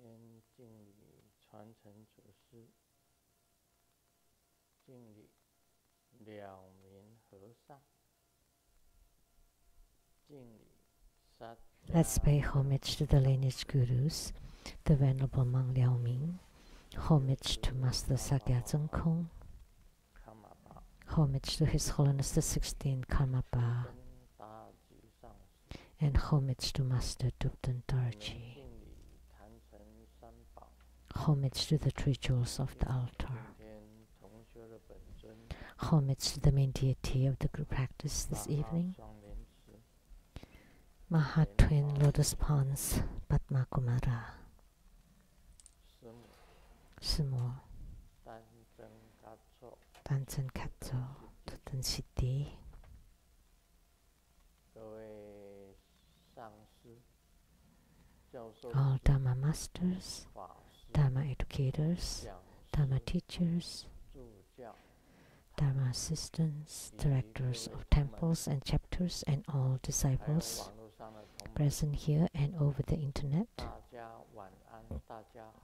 先敬礼传承祖师，敬礼了明和尚，敬礼萨迦。Let's pay homage to the lineage gurus, the Venerable Mang Liao Ming, homage to Master Sakya Zeng Kong, homage to His Holiness the 16th Karmapa, and homage to Master Dubten Dorji. Homage to the three jewels of the altar. Homage to the main deity of the group practice this evening. Maha Twin Lotus Ponds Padma Kumara. Sumo Tanzen Katso Tutan Siddhi. All Dharma masters, Dharma educators, Dharma teachers, Dharma assistants, directors of temples and chapters, and all disciples present here and over the internet.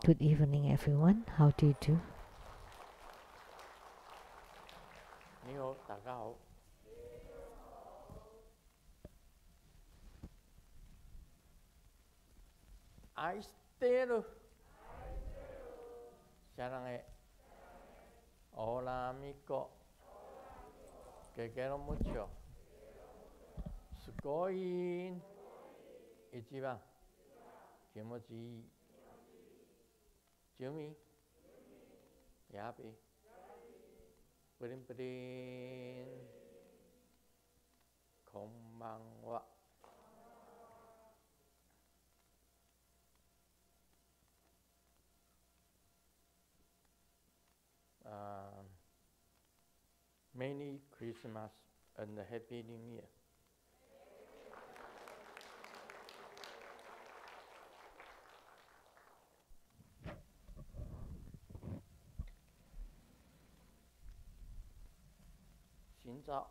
Good evening, everyone. How do you do? Aistero 사랑해 오라미코 게게로 무쳐 스코인 이치바 김오지 주미 야비 뿌린뿌린 건망와 Merry Christmas and Happy New Year. Xin chào.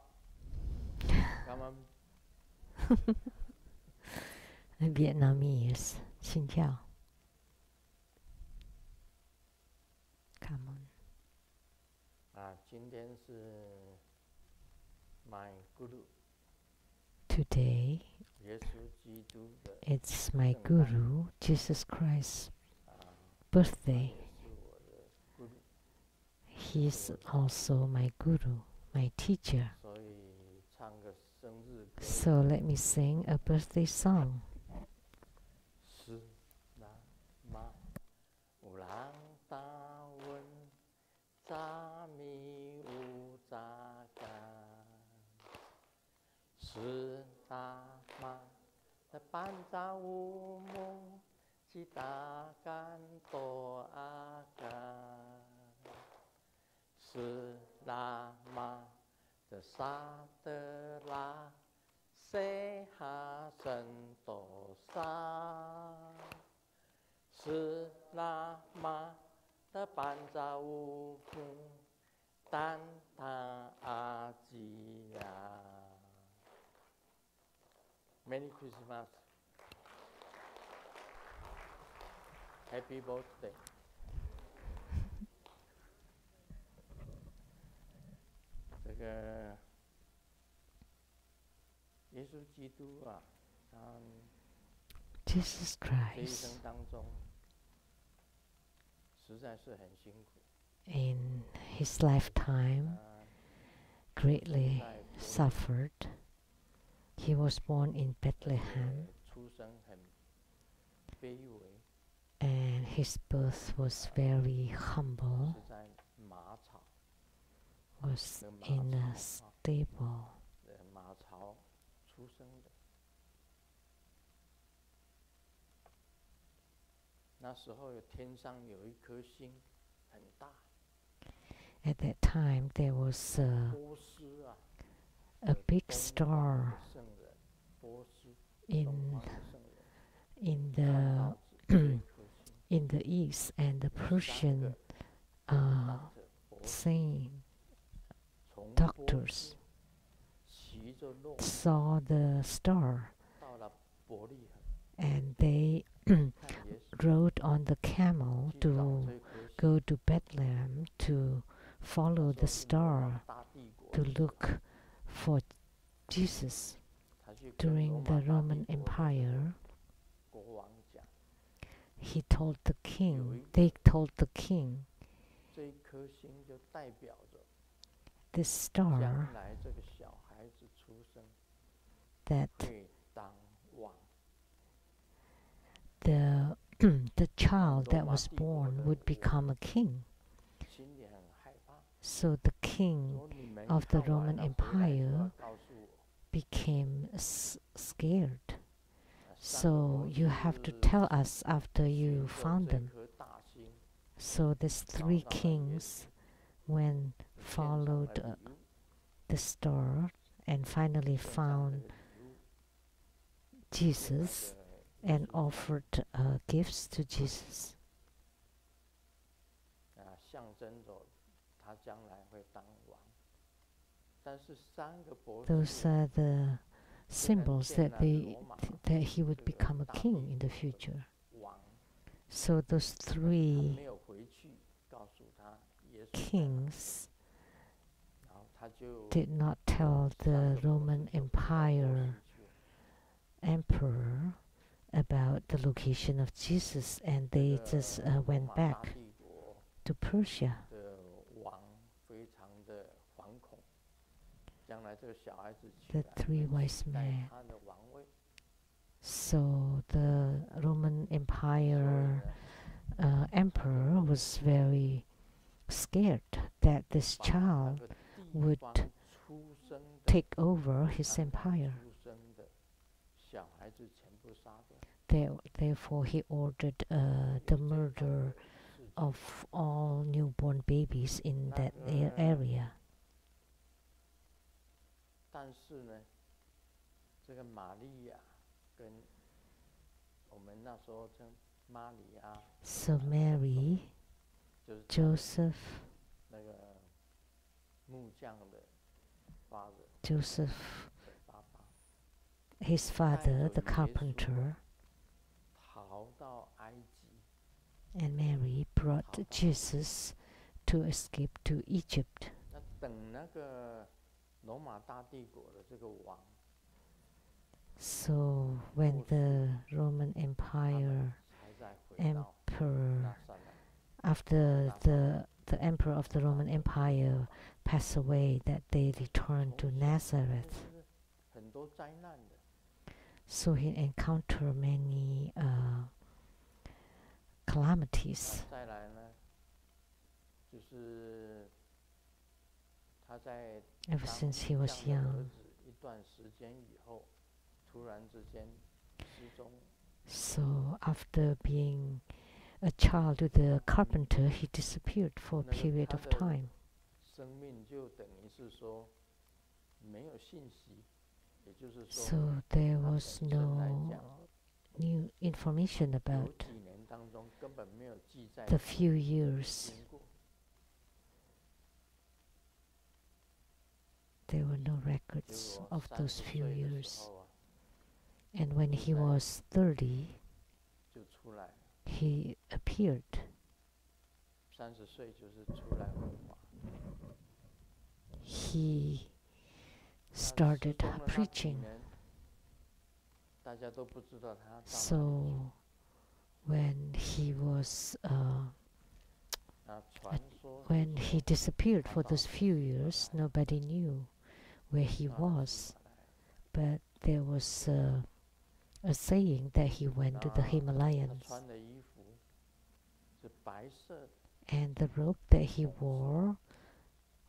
Cảm ơn. Vietnamese. Xin chào. Cảm ơn. 今天是 my guru. Today, it's my Guru, Jesus Christ's birthday. He's also my Guru, my teacher. So let me sing a birthday song. Sư ta ma ta ban ta u mu chi ta can to a ca. Sư la ma ta sa ta la se ha sen to sa. Sư la ma ta ban ta u mu tan ta a ji ya. Merry Christmas. Happy birthday. Jesus Christ, in his lifetime, greatly suffered. He was born in Bethlehem, and his birth was very humble, was in a stable. At that time, there was a big star in the in the east, and the Persian doctors saw the star, and they rode on the camel 去找 to 这颗星。 go to Bethlehem to follow 那 the 时候是罗马 star 大帝国 to 的时候 look for Jesus 他去跟罗 during 马 the 大帝 Roman 国的这个 Empire. 国王讲， He told the 有 king, 一 they told the king, 这一颗星就代表着 this 将 star 来这个小孩子出生 that 会当王。 the the child that Roma was 帝国 born 的 would 王 become a king. 心里很害怕， So the king 说你们 of the 看完 Roman 了回来就要 Empire 告诉我。 became scared. 三个 So 博 you have to 士 tell us after 寻 you 着 found 这 them. 颗大星， So these 找 three 到了耶 kings 稣， when 献上 followed 了礼物， the star and finally 献上这 found 个礼物， Jesus 那个 and offered gifts to Jesus. 象征着他将来会当王。但是三个博士 Those are the 虽然 symbols 见 that 了 they 罗马 that he would 这个 become a 大 king 帝 in the 国的 future. 王， So those 但是他 three 没有回去告诉他耶稣在哪， kings 然后他就 did not tell 三 the 个博士 Roman 就跑到波 Empire 西去了。 emperor about the location of Jesus, and 这 they 个 just 罗 went 马大 back 帝国 to Persia. 的王非常的惶恐，将来这个小孩子起 The 来 three 会 wise 取代 men. 他的王位， So the Roman 所以 Empire 呢， emperor was very scared that this 把那 child 个地 would 方出生的 take over his 地方 empire. 出生的小孩子全部杀掉。 Therefore, he ordered the murder of all newborn babies in that area. 但是呢，这个玛利亚跟我们那时候称玛利亚， So Mary, 就是他的 Joseph, 那个木匠的father Joseph, 的爸爸， his father, the carpenter, 逃到埃及， and Mary brought Jesus to escape to Egypt. 那等那个罗马大帝国的这个王， So when the Roman Empire 才再回到 emperor, 拿撒勒。 after the emperor of the Roman Empire passed away, that they returned to 从小 Nazareth. 就是很多灾难的， So he encountered many calamities. 再来呢，就是他在 Ever 当 since he 木 was 匠的儿 young. 子一段时间以后，突然之间失踪， So after being a child with a carpenter, he disappeared for a 那个 period 他 of 的 time. 生命就等于是说没有信息，也就是说， So there 他 was 本身来 no 讲， new information 有 about 几年当中根本没有记载 the 他 few years. 经过。 There were no 结 records 果 of 30 those few 岁的 years. 时候啊， And when he was 30, 就出来了。 he appeared. 30岁就是出来文化。 He 那失 started 踪了那几 preaching. 年，大家都不知道他到哪里去。 So when he was 那传说 when 是 he 说 disappeared 他 for 到 those 美 few 国 years, 来， nobody knew where he 到 was. 喜马拉雅 But there was a saying that he went to the 那他 Himalayas, 穿的衣服是白色的， and the robe that he wore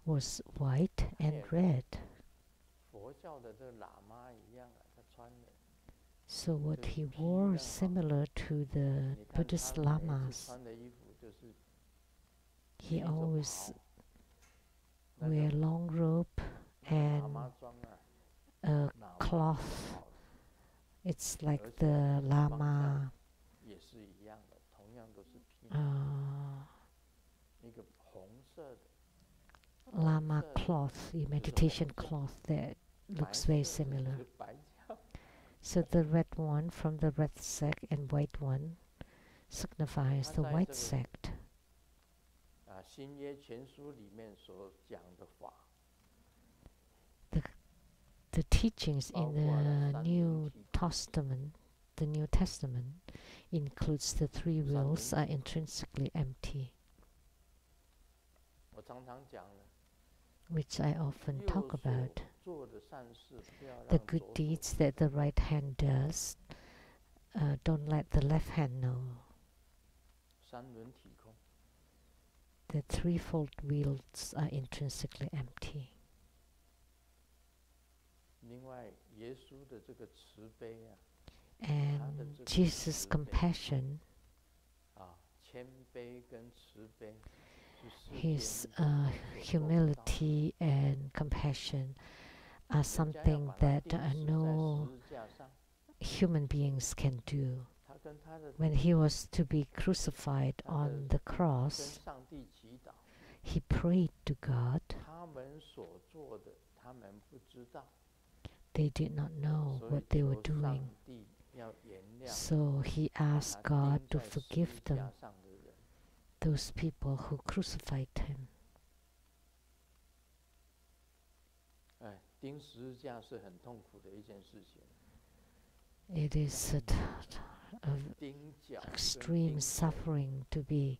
was white and red. 佛教的这个喇嘛一样啊，他穿的。 So what 就是 he 披 wore 任 is 好 similar to the 你看 Buddhist 他每一次 lamas. 穿的衣服就是披 He 着 always 袍，那 wear 个 long robe 那个喇 and 嘛装啊， a 喇嘛 cloth. 袍 It's like 而且 the 方向 lama 也是一样的，同样都是披 uh, 一个红色的， lama 色的 cloth, 就是 meditation 红色 cloth that 白 looks very 色的 similar. 是白胶， So the red one from the red sack and white one signifies the white sect. 新约全书里面所讲的法 The teachings in the New Testament includes the three wills are intrinsically empty, 我常常讲了 which I often talk 右手 about. 做的善事不要 The 让 good 左手 deeds that the right hand does, don't let the left hand know. 三轮体空 The threefold wheels are intrinsically empty. 另外耶稣的这个慈悲啊 And Jesus' compassion, 谦卑跟慈悲 his humility and compassion are something that no human beings can do. When he was to be crucified on the cross, he prayed to God. They did not know what they were doing. So he asked God to forgive them, those people who crucified him. 钉十字架是很痛苦的一件事情。 It is extreme suffering to be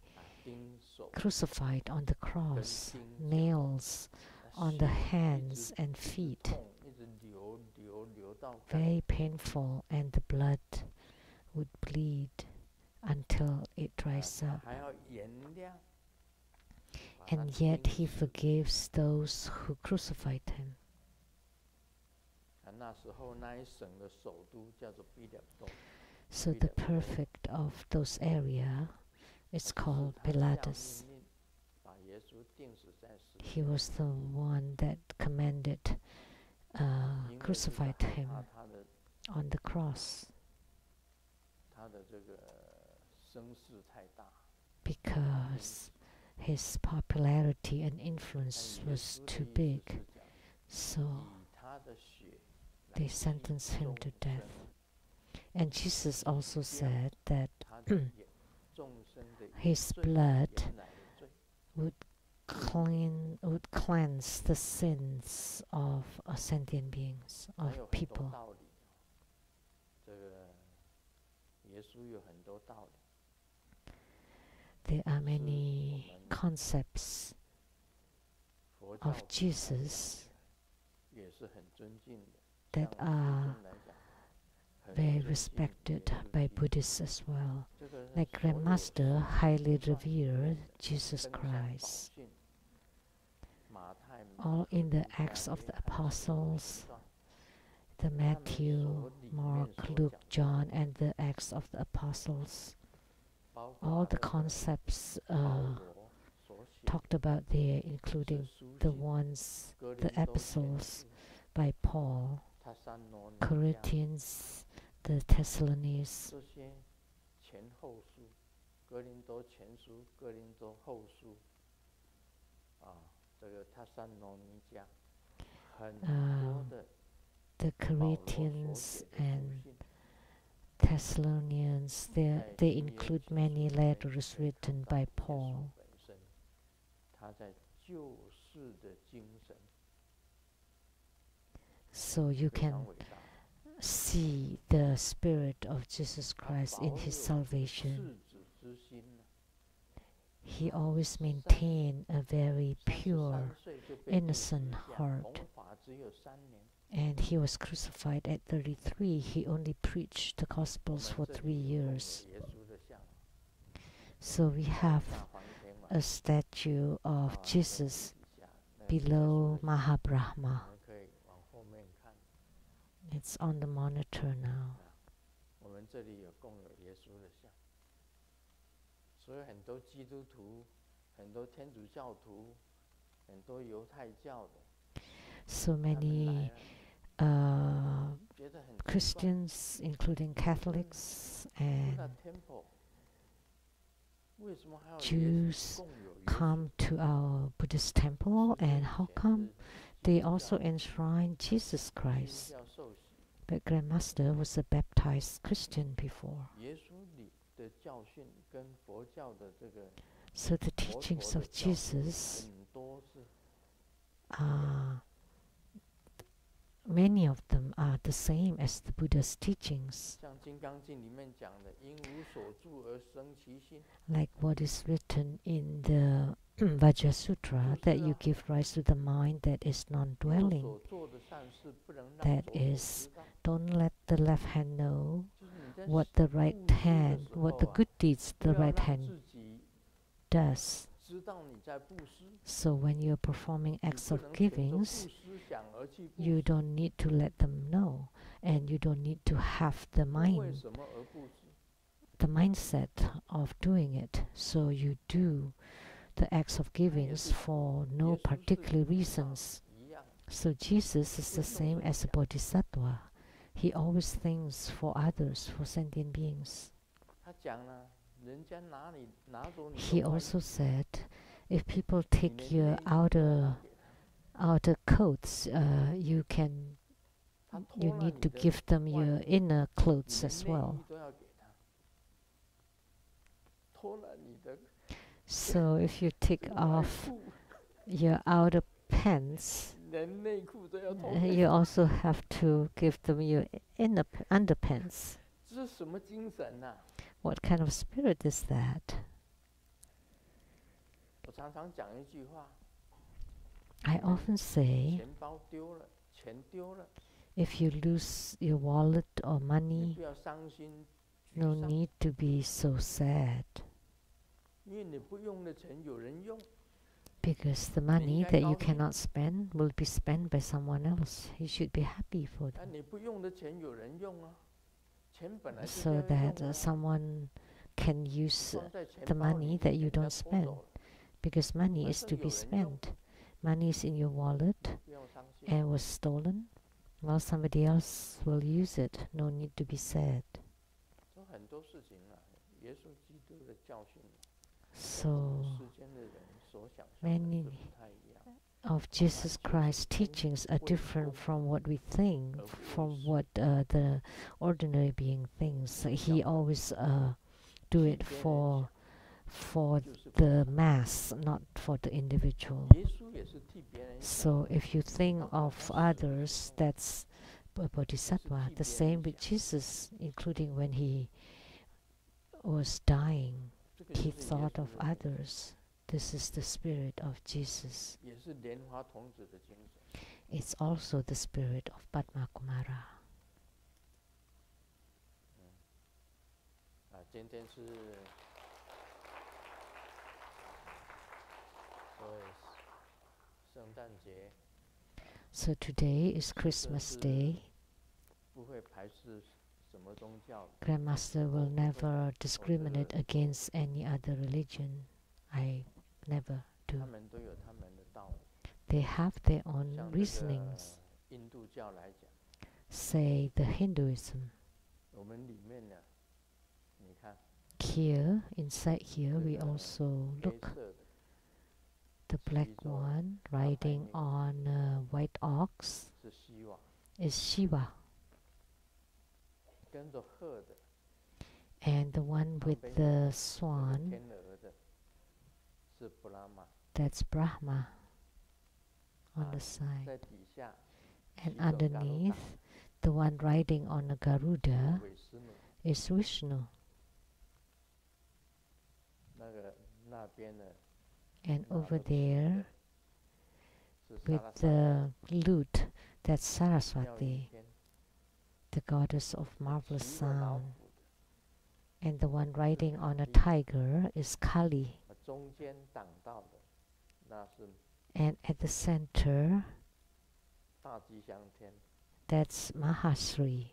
crucified on the cross, nails on the hands and feet. Very painful, and the blood would bleed until it dries up. And yet he forgives those who crucified him. So the prefect of those area is called Pilatus. He was the one that commanded crucified him on the cross because his popularity and influence was too big, so they sentenced him to death. And Jesus also said that his blood would cleanse the sins of sentient beings, of people. There are many concepts of Jesus that are very respected by Buddhists as well. Like Grandmaster highly revered Jesus Christ. All in the Acts of the Apostles, the Matthew, Mark, Luke, John, and the Acts of the Apostles, all the concepts talked about there, including the epistles by Paul, Corinthians, the Thessalonians, the Corinthians and Thessalonians, they include many letters written by Paul. So you can see the spirit of Jesus Christ in his salvation. He always maintained a very pure, innocent heart. And he was crucified at 33. He only preached the Gospels for 3 years. So we have a statue of Jesus below Mahabrahma. It's on the monitor now. 我们这里有供有耶稣的像，所以很多基督徒、很多天主教徒、很多犹太教的 So many Christians, including Catholics and Jews, come to our Buddhist temple, and how come they also enshrine Jesus Christ? But Grandmaster was a baptized Christian before. So the teachings of Jesus are, many of them are the same as the Buddha's teachings. Like what is written in the Vajrasutra, that you give rise to the mind that is non-dwelling. That is, don't let the left hand know what the right hand, what the good deeds the right hand does. So when you're performing acts of givings, you don't need to let them know, and you don't need to have the mindset of doing it. So you do the acts of givings for no particular reasons. So Jesus is the same as a bodhisattva. He always thinks for others, for sentient beings. He also said, if people take your outer coats, you need to give them your inner clothes as well. So if you take off your outer pants, you also have to give them your inner underpants. What kind of spirit is that? I often say, if you lose your wallet or money, no need to be so sad. Because the money that you cannot spend will be spent by someone else. You should be happy for them. So that someone can use the money that you don't spend. Because money is to be spent. Money is in your wallet and was stolen. Well, somebody else will use it. No need to be sad. So many of Jesus Christ's teachings are different from what we think, from what the ordinary being thinks. He always do it for the mass, not for the individual. So if you think of others, that's a bodhisattva. The same with Jesus, including when he was dying, he thought of others. This is the spirit of Jesus. It's also the spirit of Padma Kumara. So today is Christmas Day. Grandmaster will never discriminate against any other religion. I never do. They have their own reasonings. Say the Hinduism. Here, inside here, we also look. The black one riding on a white ox is Shiva. And the one with the swan, that's Brahma on the side. And underneath, the one riding on a Garuda is Vishnu. And over there, with the lute, that's Saraswati, the goddess of marvelous sound. And the one riding on a tiger is Kali. And at the center, that's Mahasri.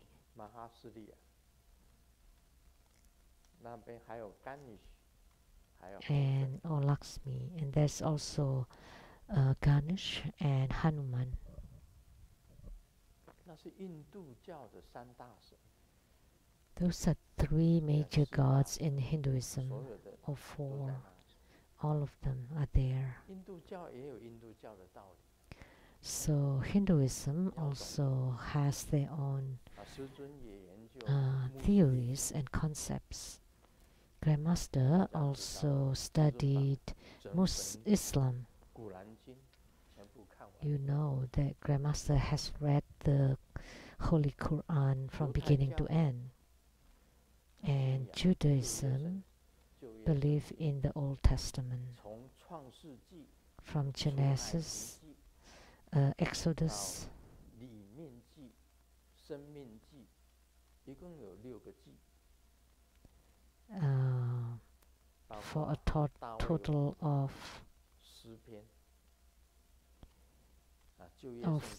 And Lakshmi. And there's also Ganesh and Hanuman. Those are three major gods in Hinduism, or four. All of them are there. So Hinduism also has their own theories and concepts. Grandmaster also studied Islam. You know that Grandmaster has read the Holy Quran from beginning to end. And Judaism believe in the Old Testament. From Genesis, Exodus, for a total of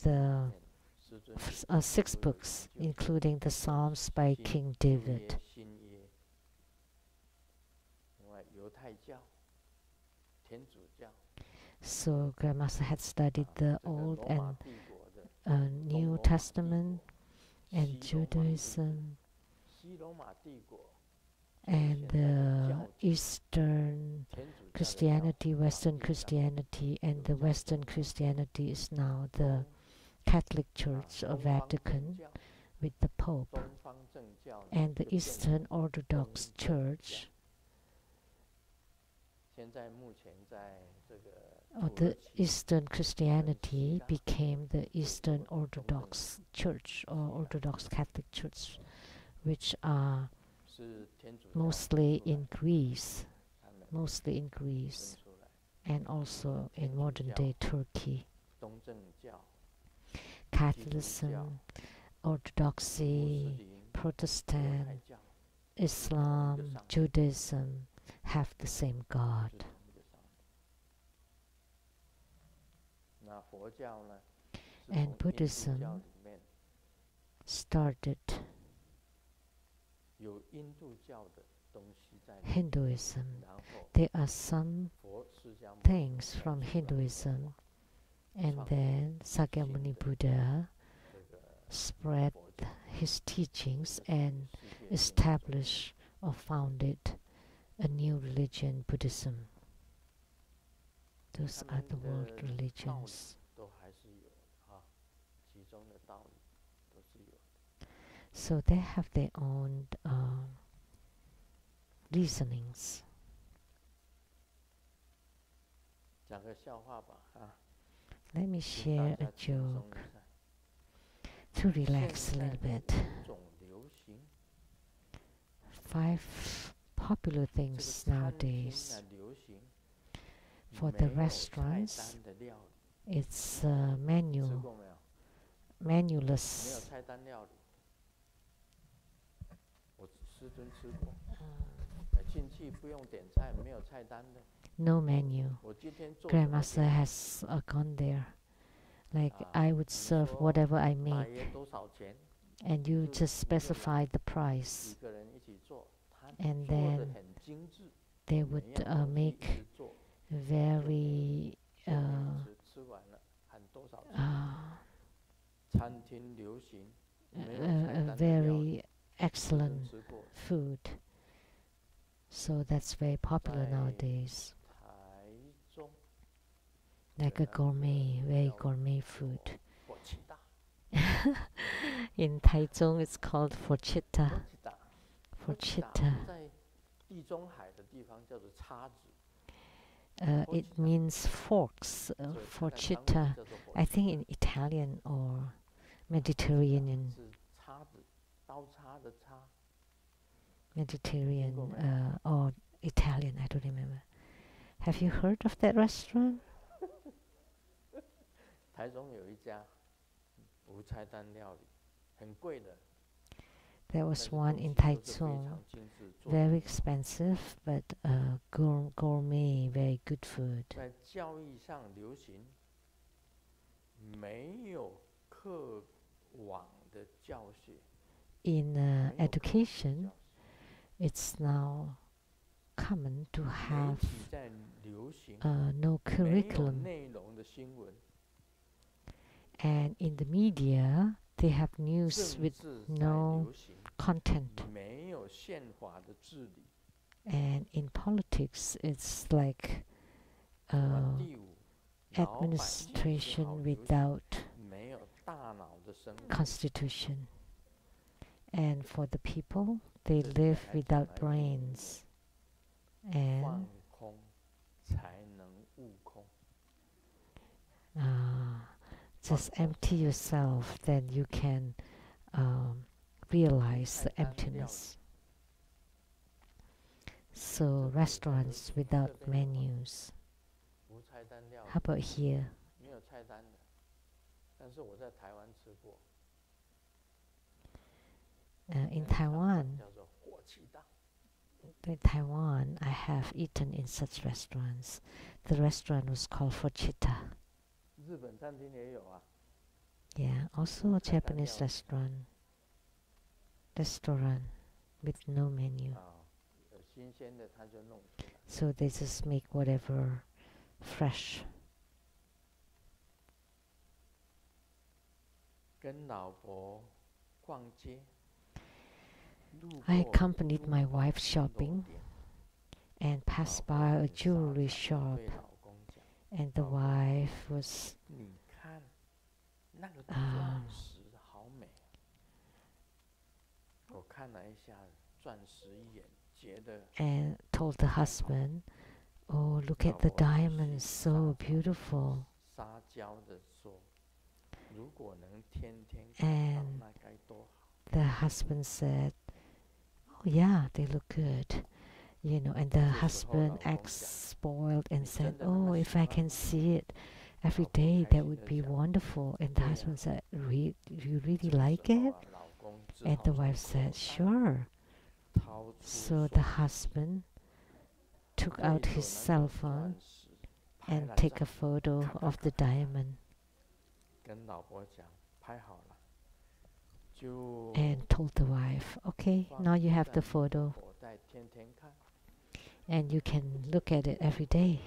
the 6 books, including the Psalms by King David. So Grandmaster had studied the Old and New Testament and Judaism and the Eastern Christianity, Western Christianity, and the Western Christianity is now the Catholic Church of Vatican with the Pope, and the Eastern Orthodox Church, the Eastern Christianity became the Eastern Orthodox Church or Orthodox Catholic Church, which are mostly in Greece and also in modern day Turkey. Catholicism, Orthodoxy, Protestant, Islam, Judaism have the same God. And Buddhism started Hinduism. There are some things from Hinduism, and then Sakyamuni Buddha spread his teachings and established or founded a new religion, Buddhism. Those are the world religions. So they have their own reasonings. Let me share a joke to relax a little bit. 5 popular things nowadays. For the restaurants, it's menuless. No menu. Grandmaster has gone there. Like, I would serve whatever I make, and you just specify the price, and then they would make very very excellent food. So that's very popular nowadays. Like a very gourmet food. In Taichung, it's called forchita. Forchita. It means forks. Forchita. I think in Italian or Mediterranean. Or Italian, I don't remember. Have you heard of that restaurant? There was one in Taichung, very expensive, but gourmet, very good food. In education, it's now common to have no curriculum. And in the media, they have news with no content. And in politics, it's like administration without constitution. And for the people, they live without brains. and just empty yourself, then you can realize the emptiness. So restaurants without menus. How about here? In Taiwan, I have eaten in such restaurants. The restaurant was called Fochita. Yeah, also a Japanese restaurant with no menu. So they just make whatever fresh. I accompanied my wife shopping and passed by a jewelry shop, and the wife was and told the husband, "Oh, look at the diamonds, so beautiful." And the husband said, "Oh yeah, they look good." You know, and the husband acts spoiled and said, "Oh, if I can see it every day, that would be wonderful." And the husband said, "You really like it?" And the wife said, "Sure." So the husband took out his cell phone and take a photo of the diamond and told the wife, "Okay, now you have the photo and you can look at it every day."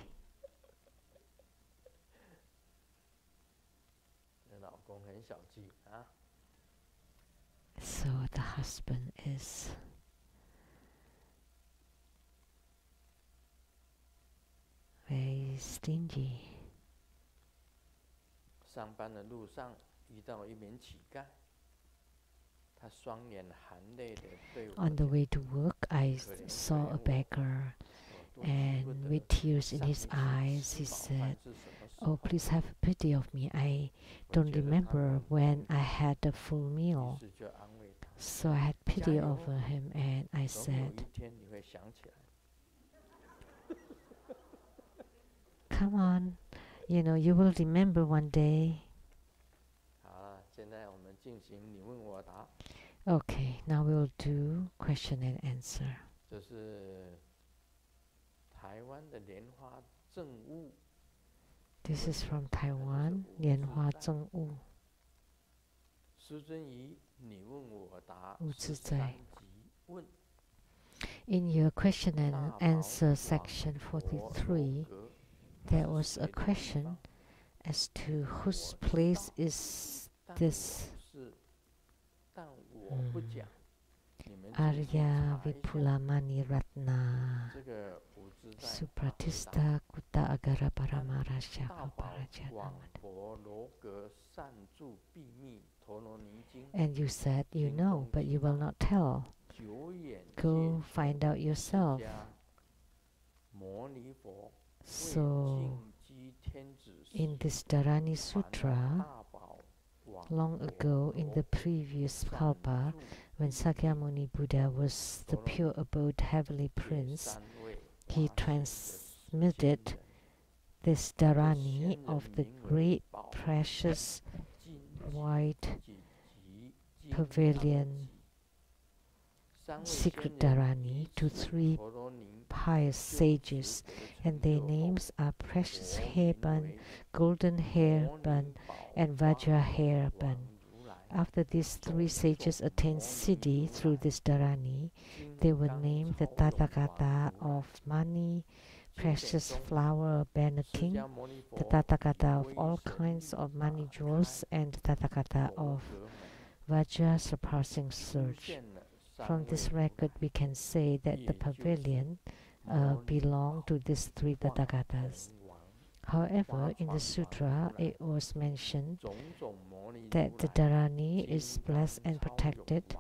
So the husband is very stingy. On the way to work, I saw a beggar, and with tears in his eyes, he said, "Oh, please have pity of me. I don't remember when I had a full meal." So I had pity over him, and I said, "Come on, you know, you will remember one day." Okay, now we'll do question and answer. This is from Taiwan, Lianhua Zhengwu. Wu Zizai. In your question and answer section 43, there was a question as to whose place is this Arya Vipulamani Ratna Supratista Kuta Agara Paramarasya Parajana. And you said you know, but you will not tell. Go find out yourself. So, in this Dharani Sutra, long ago in the previous Kalpa, when Sakyamuni Buddha was the pure abode heavenly prince, he transmitted this Dharani of the great precious white pavilion, secret Dharani, to 3 pious sages, and their names are Precious Hairbun, Golden Hairbun, and Vajra Hairbun. After these 3 sages attained Siddhi through this Dharani, they were named the Tathagata of Mani, Precious Flower Banner King, the Tathagata of all kinds of Mani jewels, and the Tathagata of Vajra surpassing surge. From this record, we can say that the pavilion belonged to these 3 Tathagatas. However, in the sutra, it was mentioned that the Dharani is blessed and protected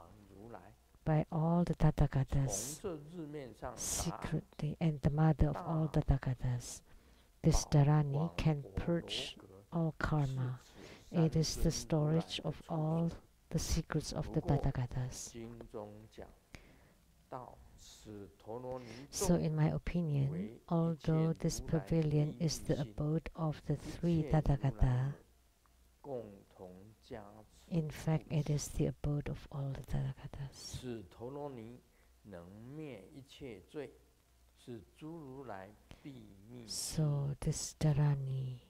by all the 从 Tathagatas 这日面上达 secretly, and the mother of all 大 Tathagatas. This 宝 Dharani 广 can 博罗 purge 格 all 是 karma. 此 It 三 is the 尊如来 storage 的 of 处 all 所。 the secrets of 不 the 过 Tathagatas. 经中讲到此陀罗尼 So 众 in my opinion, 为一 although 切 this 如来 pavilion 利 is 益 the 性， abode of the 一 three 切如来 Tathagata, 共同加持 in fact 护 it 持。 is the abode of all the Tathagatas. 此陀罗尼能灭一切罪，是诸如来秘密之 So this Dharani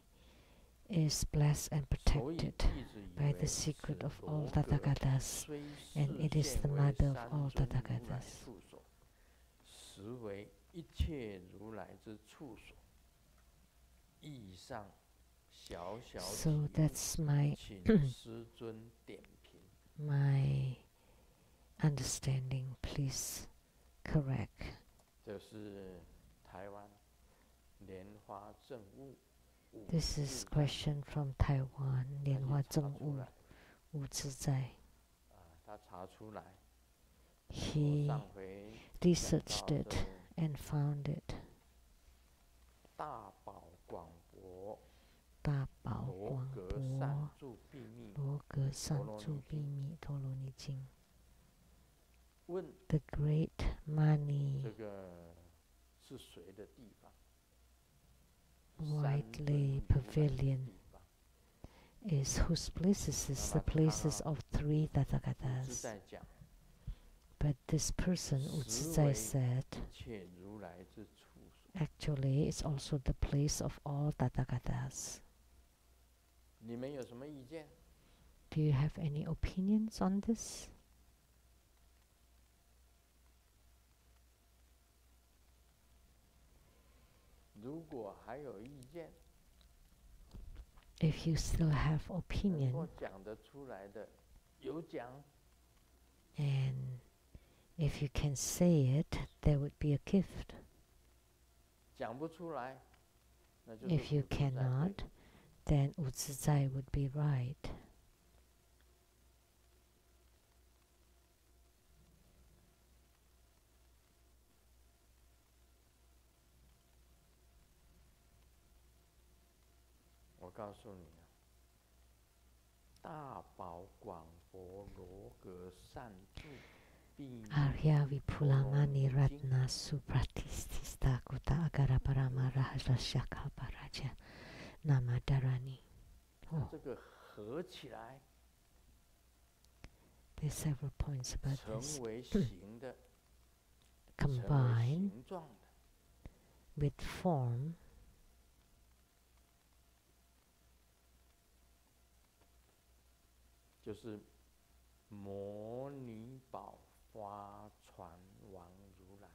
is blessed and 所以 protected 弟子以 by 为 the 此 secret of 罗 all 格 Tathagatas, 虽 and 视 it is the 现为 mother of 三 all 尊如来 Tathagatas. 处所，实为一切如来之处所。以上小小 So 体悟， that's my 请师尊点评。 my understanding. Please correct. 这是台湾莲花正悟。 This is question from Taiwan. 莲花正悟无自在。他查出来， He 上回 researched 讲 it 到的 and found it. 大宝广博 大宝罗广格善博住秘密罗格善住秘密陀罗尼经。问 The great 这 Mani 个是谁的地方？ widely 三尊如来的 pavilion 地方 is whose places is the places of three 是 Tathagatas. 在讲 But this person, 实 Utsuzai 为 said, 一切如来之处所。 actually it's also the place of all Tathagatas. 你们有什么意见？ Do you have any opinions on this? 如果还有意见， If you still have 能够 opinion, 讲得出来的，有讲。 and if you can say it, there would be a gift. 讲不出来，那就是 If you 不自在对 cannot, then Utsuzai would be right. 我告诉你啊，大宝广博罗格善住秘密 Arya Vipulamani Ratna Supratistista Kuta Agara Parama Rahashaka Paraja Namadarani. 它这个合起来 There's several points about 成 this. 为形的，成为 Combine 形状的， with form, 就是摩尼宝花传王如来，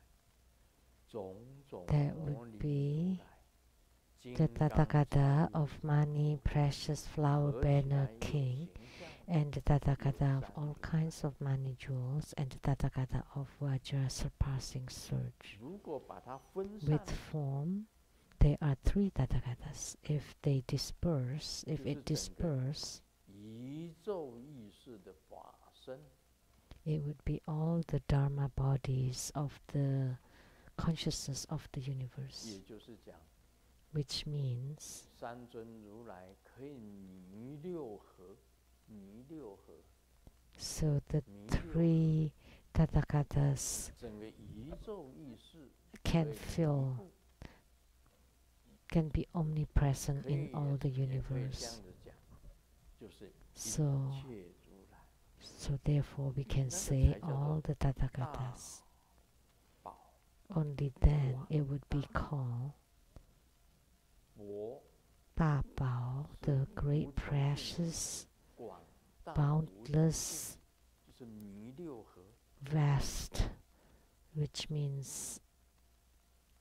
种种 that 摩 would 尼如 be 来，金 the 刚 Tathagata 经 of Mani, precious flower 合起 banner 来有 king, 形象， and the Tathagata of all kinds of Mani jewels, and the Tathagata of Vajra surpassing surge. 如果把它分散 With，form, there are three Tathagatas. If they disperse, if it 就是整个 disperse, 宇宙意识的法身， it would be all the Dharma bodies of the consciousness of the universe, 也就是讲 which means 三尊如来可以弥六合，弥六合， so the 弥六合， three Tathagatas 整个宇宙意识 can 可以 fill, 弥补 can be omnipresent 可以 in all the 也可以这 universe. 样子讲，就是一 So, 切如来 so therefore we can 那个 say 才叫做 all the 大 Tathagatas. 宝 Only then it would be called 博 Da Bao, 是 the 无 great 穷尽 precious, 广大无穷尽 boundless, 就是弥六合。 vast, which means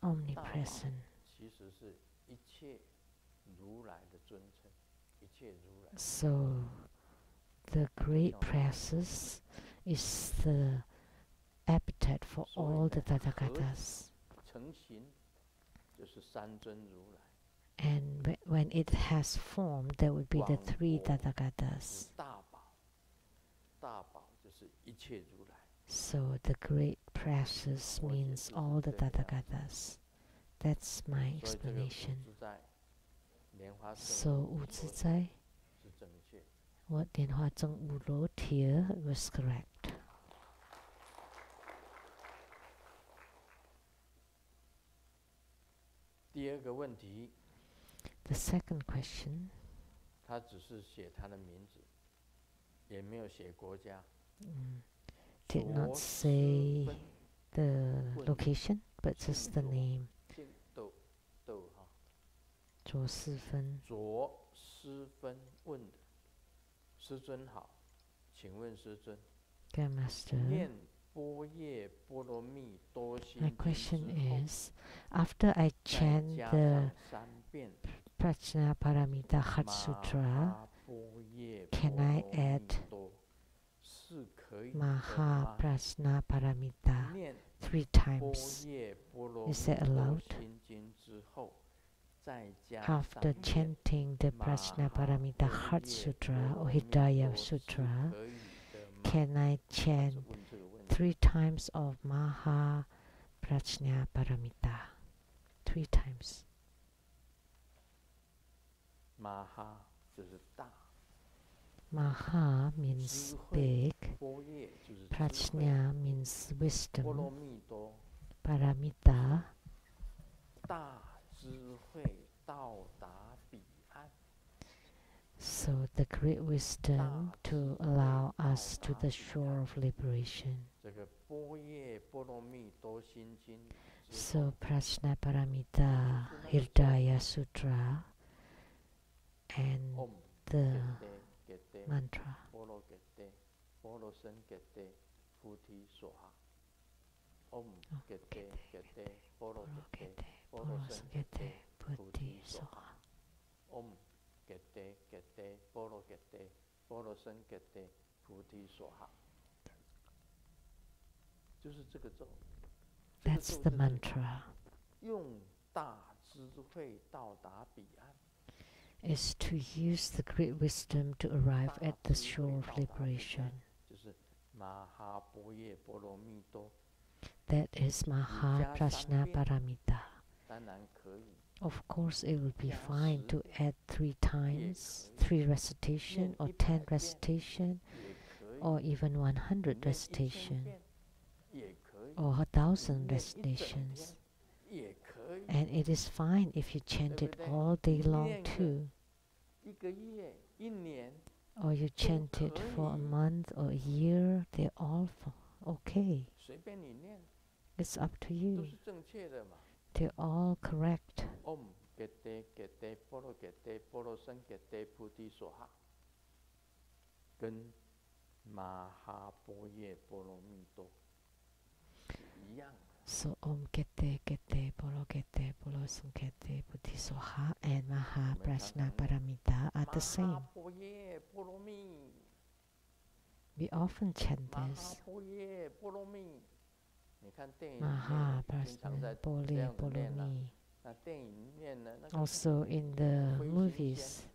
大宝 omnipresent. 其实是一切如来的尊称，一切如来 So the great precious is the epithet for 所以 all the 呢，合 Tathagatas. 成形就是三尊如来， And when it has formed, there would be the three 广博 Tathagatas. 是大宝，大宝就是一切如来， So the great precious means all the Tathagatas. That's my explanation. So Wu Zizai, what Lian Hua Zheng Wu wrote here was correct. The second question, did not say the location, but just the name. 左思分。左思分问的，师尊好，请问师尊。Grandmaster. 念般若波罗蜜多心 My 经 question 之后， is, after I 再 chant 加 the 上3遍 Prajnaparamita Heart Sutra, 般若 can 波 I 罗 add 蜜多是可以的 Maha 吗？ Prajnaparamita 念 3般 times? 若波罗 Is 蜜 that 多 allowed? 心经之后，再加 After 上 chanting the Prajnaparamita Heart Sutra or Hidaya Sutra, can I chant 3 times of Maha Prajnaparamita? 3 times. 马哈就是大， Maha means big, 般若就是智慧， Prajna means 波罗 wisdom, 蜜多 Paramita, 大智慧到达彼岸， so the great wisdom to allow us to the shore of liberation. 这个般若波罗蜜多心经之 So 后， Prajnaparamita Hridaya Sutra and 唵 the 给得 mantra. 波罗给得波罗僧给得菩提所哈，唵给得波罗给得波罗僧给得菩提所哈，唵给得波罗给得波罗僧给得菩提所哈，就是这个咒。 That's the mantra. 用大智慧到达彼岸。 Is to use the great wisdom to arrive at the shore of liberation. 就是马哈般若波罗蜜多。 That is Maha Prajnaparamita. 当然可以。 Of course, it would be fine to add 3 times, 3 recitation or 10 recitation, 也可以。 or even 100 念1000 recitation 遍也可以。 or 1000念1整 recitations. 天也可以。 And it is fine if you chant it all day long too, 1个月、1年， or you chant it for a month or a year. They're all okay. 随便你念， It's up to 都 you. 是正确的嘛。 They're all correct. 唵给得波罗给得波罗僧给得菩提所哈，跟马哈般若波罗蜜多是一样的。 So Om Kete Kete Polo Kete Polo Sankete Buddhisoha and Maha Prajnaparamita are the same. 马哈般若波罗蜜， We often chant 马哈 this. 般若波罗蜜。你看电影里 Maha 面经常在 Prajna 这样子 Polo 念啊。 Polomi. 那电影里面呢，那个 Also in the 飞行 movies, 仙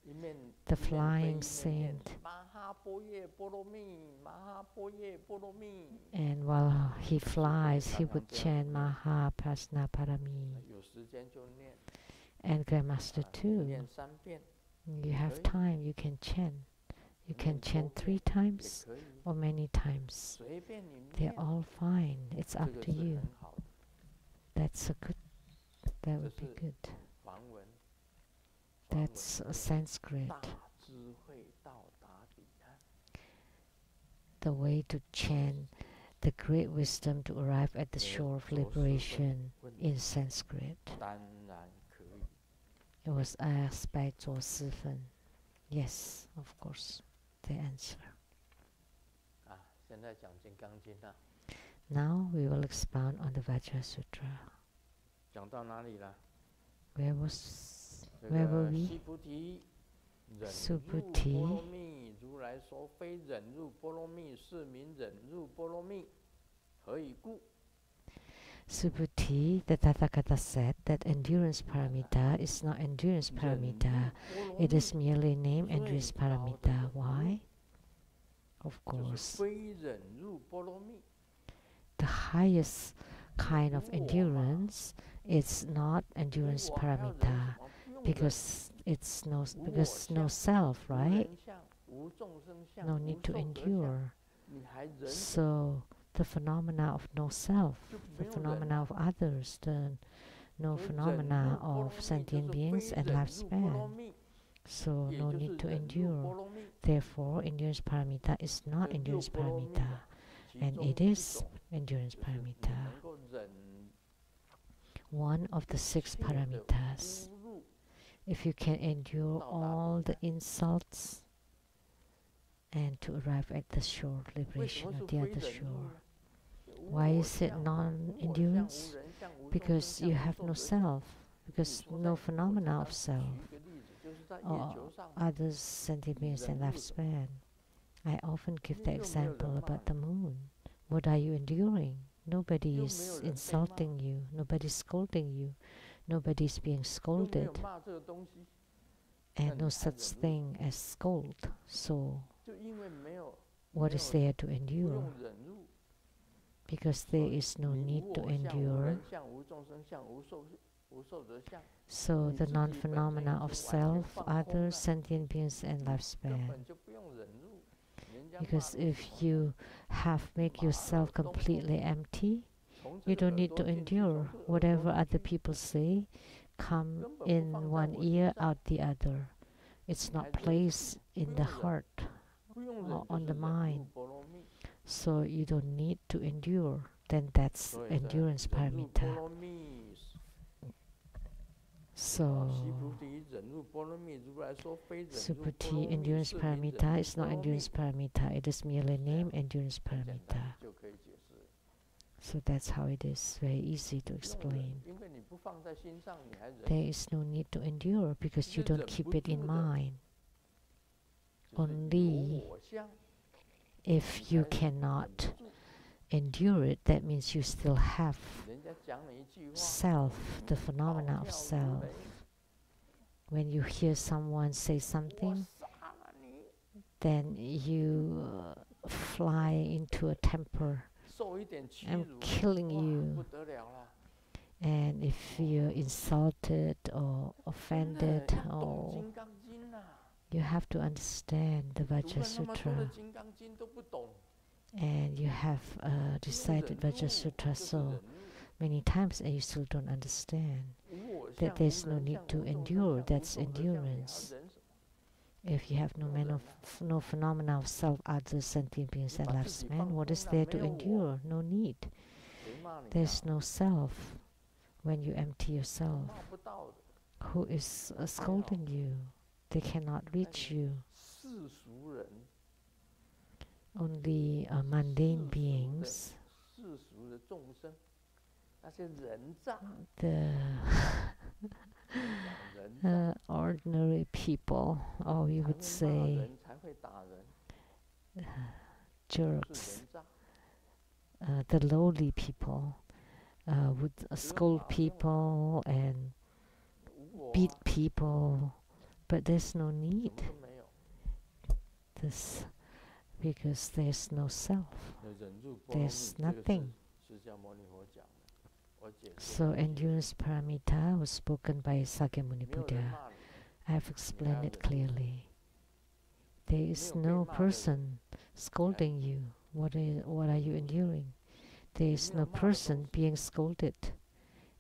一面 the 一面飞 flying 一面念 saint, 马哈般若波罗蜜，马哈般若波罗蜜。 and while he flies, he would chant Maha Prajnaparami. 有时间就念， And Grandmaster 啊 too. 念3遍 You have time, you can chant. You can chant 3 也 times 可以， or many times. 随便你 They're 念， all fine. It's 这 up 个 to 是 you. 很好的。 That's a good. That would be 这是 good. 梵文，梵文 That's a Sanskrit. 大智慧到达彼岸。 The way to chant the great wisdom to arrive at the shore of liberation in Sanskrit. 当然可以。 It was asked by Zhuo Sifen. Yes, of course. The answer. 啊，现在讲《金刚经》啊， Now we will expound on the Vajra Sutra. 讲到哪里了？ Where was? 这 Where were 个 we? 须菩提，忍须入菩提波罗蜜，如来说非忍入波罗蜜，是名忍入波罗蜜。何以故？ Subhuti, the Tathagata said that endurance paramita is not endurance 忍入 paramita. 波罗 It 蜜 is merely name endurance paramita. Why? of 就是 course. 非忍辱波罗蜜。 The highest kind of 无我嘛 endurance is not endurance 无我还要忍 paramita 什么？不用忍。 because it's no 无我 because no 相 self, 无 right? 人相无众生相 No 无 need to 寿者相 endure. 你还忍什么？ So the phenomena of no self, 就 the 没有忍 phenomena 啊。 of others, the no 所以忍 phenomena 辱波罗 of 蜜就 sentient 是 beings 非 and 忍辱波罗 lifespan. 蜜， So 也 no 就是 need to 忍辱波 endure. 罗蜜。 Therefore, endurance paramita is 这 not 六 endurance 波罗蜜 paramita, 啊，其 and 中 it 一 is 种 endurance 就是你 paramita. 能够忍 One of the 一 6切的 paramitas. 侮辱， If you can endure 到达 all 彼 the 岸。 insults and to arrive at the shore, 为什 liberation 么 of 是 the 非 other 忍辱 shore. 呢？无 Why 我 is it 相无我相 non-endurance? 无人相无众生 Because 相 you 无 have 寿 no 者相。 self, 比如 because 说 no 我 phenomena 常 of 举 self 一个例子，就是在月 or 球上， others sentient beings and 忍辱什么？ lifespan. I often give the 因为又没有人 example 骂 about 你， the moon. What are you enduring? Nobody 又没 is 有人被骂， insulting you, nobody is scolding you, nobody is being 又没有 scolded, 骂这个东西， and 那 no 你还 such 忍辱？ thing as scold. So 就因为没有 what 没 is 有 there to 不 endure? 用忍辱， Because 所 there 以 is no 你 need 无 to 我相、无 endure. 人相、无众生相、无寿者相， So 你 the 自己本身 non-phenomena 已 of 经完全 self, 放空 others, 了， sentient beings, and 根 lifespan. 本就不用忍辱。人家骂 Because 你 if 什么， you have make 马 yourself 耳东风， completely empty, 从这 you 个 don't 耳 need 朵 to 进去，从 endure 这个耳 whatever 朵 other 出去， people say, come 根本不 in 放在 one 我身 ear, 上， out the other. It's 你还 not 忍什 placed 么？不 in the 用忍， heart 不用 or 忍就 on 是 the 忍辱 mind. 波罗蜜。 So you don't need to endure. Then that's 所以这 endurance 忍辱波 paramita. 罗蜜， So 悉菩提忍辱波罗蜜，如来说非忍辱波 Subhuti 罗蜜， endurance 是名忍 paramita 辱 is 波 not 罗蜜。 endurance paramita. It is merely 这 name 样 endurance 很简单 paramita. 就可以解释， So that's how it is. Very easy to 不用忍， explain. 因为你不放在心上，你还忍， There is no need to endure because you 是 don't 忍 keep 不 it in 住的， mind. 就是有 Only 我相， if 你 you 才忍 cannot 不住。 endure it, that means you still have 人家讲你一句话， self, the 暴 phenomena of 跳如 self. 雷， When you hear someone say 我 something, 杀了你， then you fly into a temper. 受一点屈 I'm 辱， killing 哇， you. 不得了了。 And if you're insulted or 真的 offended, 要懂 or 金刚经呐， you have to understand the 读了 Vajra 那么多的 Sutra, 金刚经都不懂， and you have 不用 recited 忍 Vajra 辱， Sutra 就是 so 忍辱。 many times, and you still don't understand 无我 that 相， there's 无 no 人 need 相， to 无众生 endure. 相，无 That's 寿者相，你还要 endurance. 忍什么？ If you have no 不用 man 忍 of 啊， no phenomena of self, others, sentient beings, 你 and 把自己 lifespan, 放 what 空 is 了， there 没 to 有我， endure? No need. 谁骂你 There's 呀？ no self when you empty 都 yourself. 骂不到的。 Who is 没有， scolding you? They cannot 但 reach 是 you. 世俗人， Only 世 mundane 俗的 beings, 世俗的众生，那些人渣， the 讲人渣， ordinary people, or we 才 would 会骂 say 人，才会打人，就是 jerks, 人渣。 the lowly people would 只有 scold 打用 people and 无我 beat 啊， people, but there's no 什 need. 么都没有。 This because there's no self. 那忍辱波罗蜜 There's 这个是 nothing. 释迦牟尼佛讲的，我解释 So 了解。 endurance paramita was spoken by Sakyamuni 没有人 Buddha. 骂你， I have explained it 忍住。 clearly. There is 没有被 no 骂的人， person scolding you. What are you enduring? There 也 is 没有 no 骂的东 person 西。 being scolded,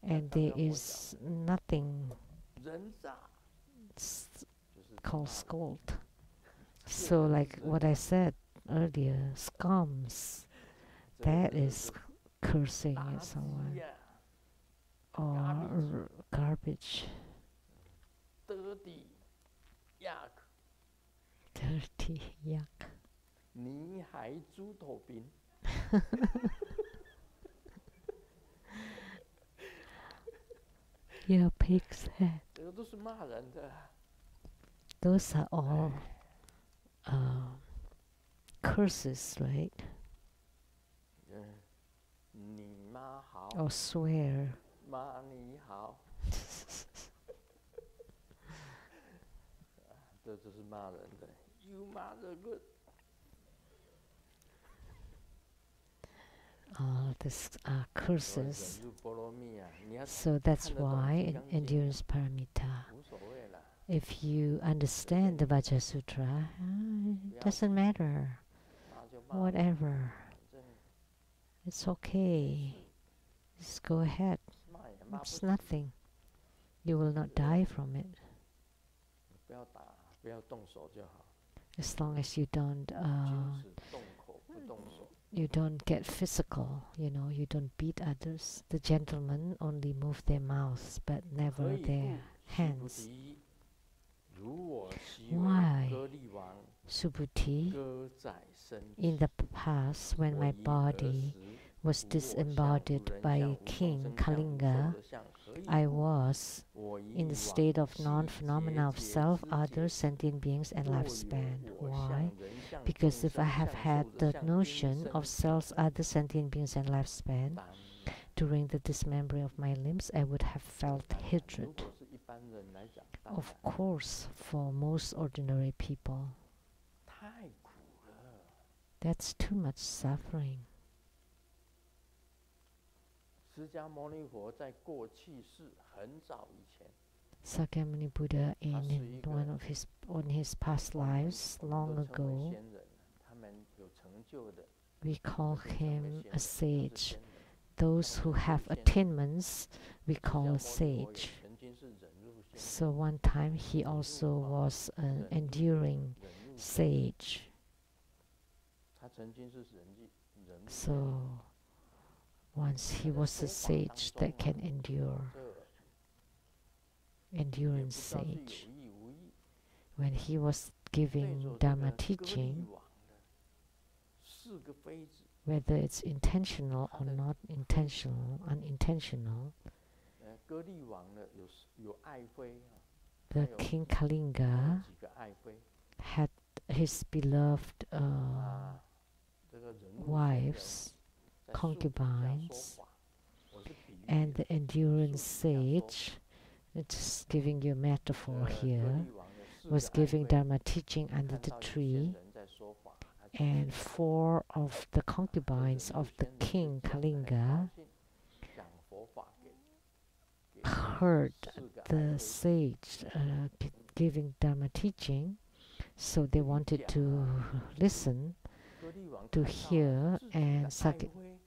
那 and 刚 there 刚我讲 is nothing 人渣 s- 就是在 called 骂人， scold. 骗 So 人 like 是 what I said earlier, scums, 这个 that 是 is cursing 垃 at 圾 someone 呀， or garbage garbage, dirty yuck， dirty, yuck. 泥海猪头饼， Yeah, pig's head. 这个都是骂人的。 Those are all curses, right? 嗯，你妈好， Or swear. 妈你好，这就是骂人的。You mother good， these 忍 curses. 辱波罗蜜啊，你要 So that's 看得懂 why 金 in 刚经啊 endurance paramita, 无所谓啦， if you understand the Vajrasutra, it doesn't matter. 骂就骂吧， Whatever, 反正 it's okay. 是 Just go ahead. 骂也骂不 It's 死， nothing. You will not die from it 不要打，不要动手就好。 as long as you don't 君子动口不动手， you don't get physical. You know, you don't beat others. The gentlemen only move their mouths, but 何 never 以故？ their 须菩 hands. 提，如我昔 Why? 为歌利王， Subhuti, 歌在身 in 体。 the past, when 我 my 以儿 body 时 was 无我相，无 disembodied 人 by 相，无众 King 生相，无寿 Kalinga, 者相，何以 I 故？ was 我 in 以 the 往 state of 昔 non-phenomena of 节节 self, 之 others, 节， sentient beings, and 若有 lifespan. 我 Why? 相、人相、众 Because if I 生 have 相、 had 寿者 the 相、天 notion 生 of 相， selves, others, sentient beings, and lifespan 当然 during the dismembering of my limbs, I would have felt 当然，如 hatred. 果是一般人来讲，当 Of 然 course, for most ordinary people, 太苦了。 that's too much suffering. 释迦牟尼佛在过去世很早以前， Sakyamuni Buddha, in 是一个 one of his past lives, 我 long 们都称为 ago, 仙人，他们有成就的， we call 都称为 him 仙 a 人，他是 sage. 仙人。 Those who have attainments, we 释迦 call 牟 a 尼佛也 sage. 曾经是忍辱仙人， So one time he also was an enduring 忍辱仙人， sage. 他曾经是忍辱仙人。 So once he was a sage that can endure, 这也不 endurance 知道是 sage. 有意无意， When he was 对 giving 着这 Dharma 个歌利 teaching, 王的4个妃子， whether it's intentional or not intentional, unintentional, 歌利王呢有爱妃啊， the 还有 King 还有 Kalinga 几个爱妃 had his beloved 啊，这个忍辱仙人 wives, 在树底下说 concubines, 法，我是比喻 and the 的 endurance 树底下说 sage, it's giving you a metaphor 歌 here, 利王的4 was 个爱 giving 妃 Dharma teaching 看 under the 到有仙 tree, 人在说法，他就 and 4 of the 这 concubines 忍辱 of the 仙人就 King 很高 Kalinga 兴讲佛法给 heard 4个爱 the 妃 sage giving Dharma teaching, so they wanted to listen 歌利王 to 看到 hear, 自己的 and 爱 Sakya, 妃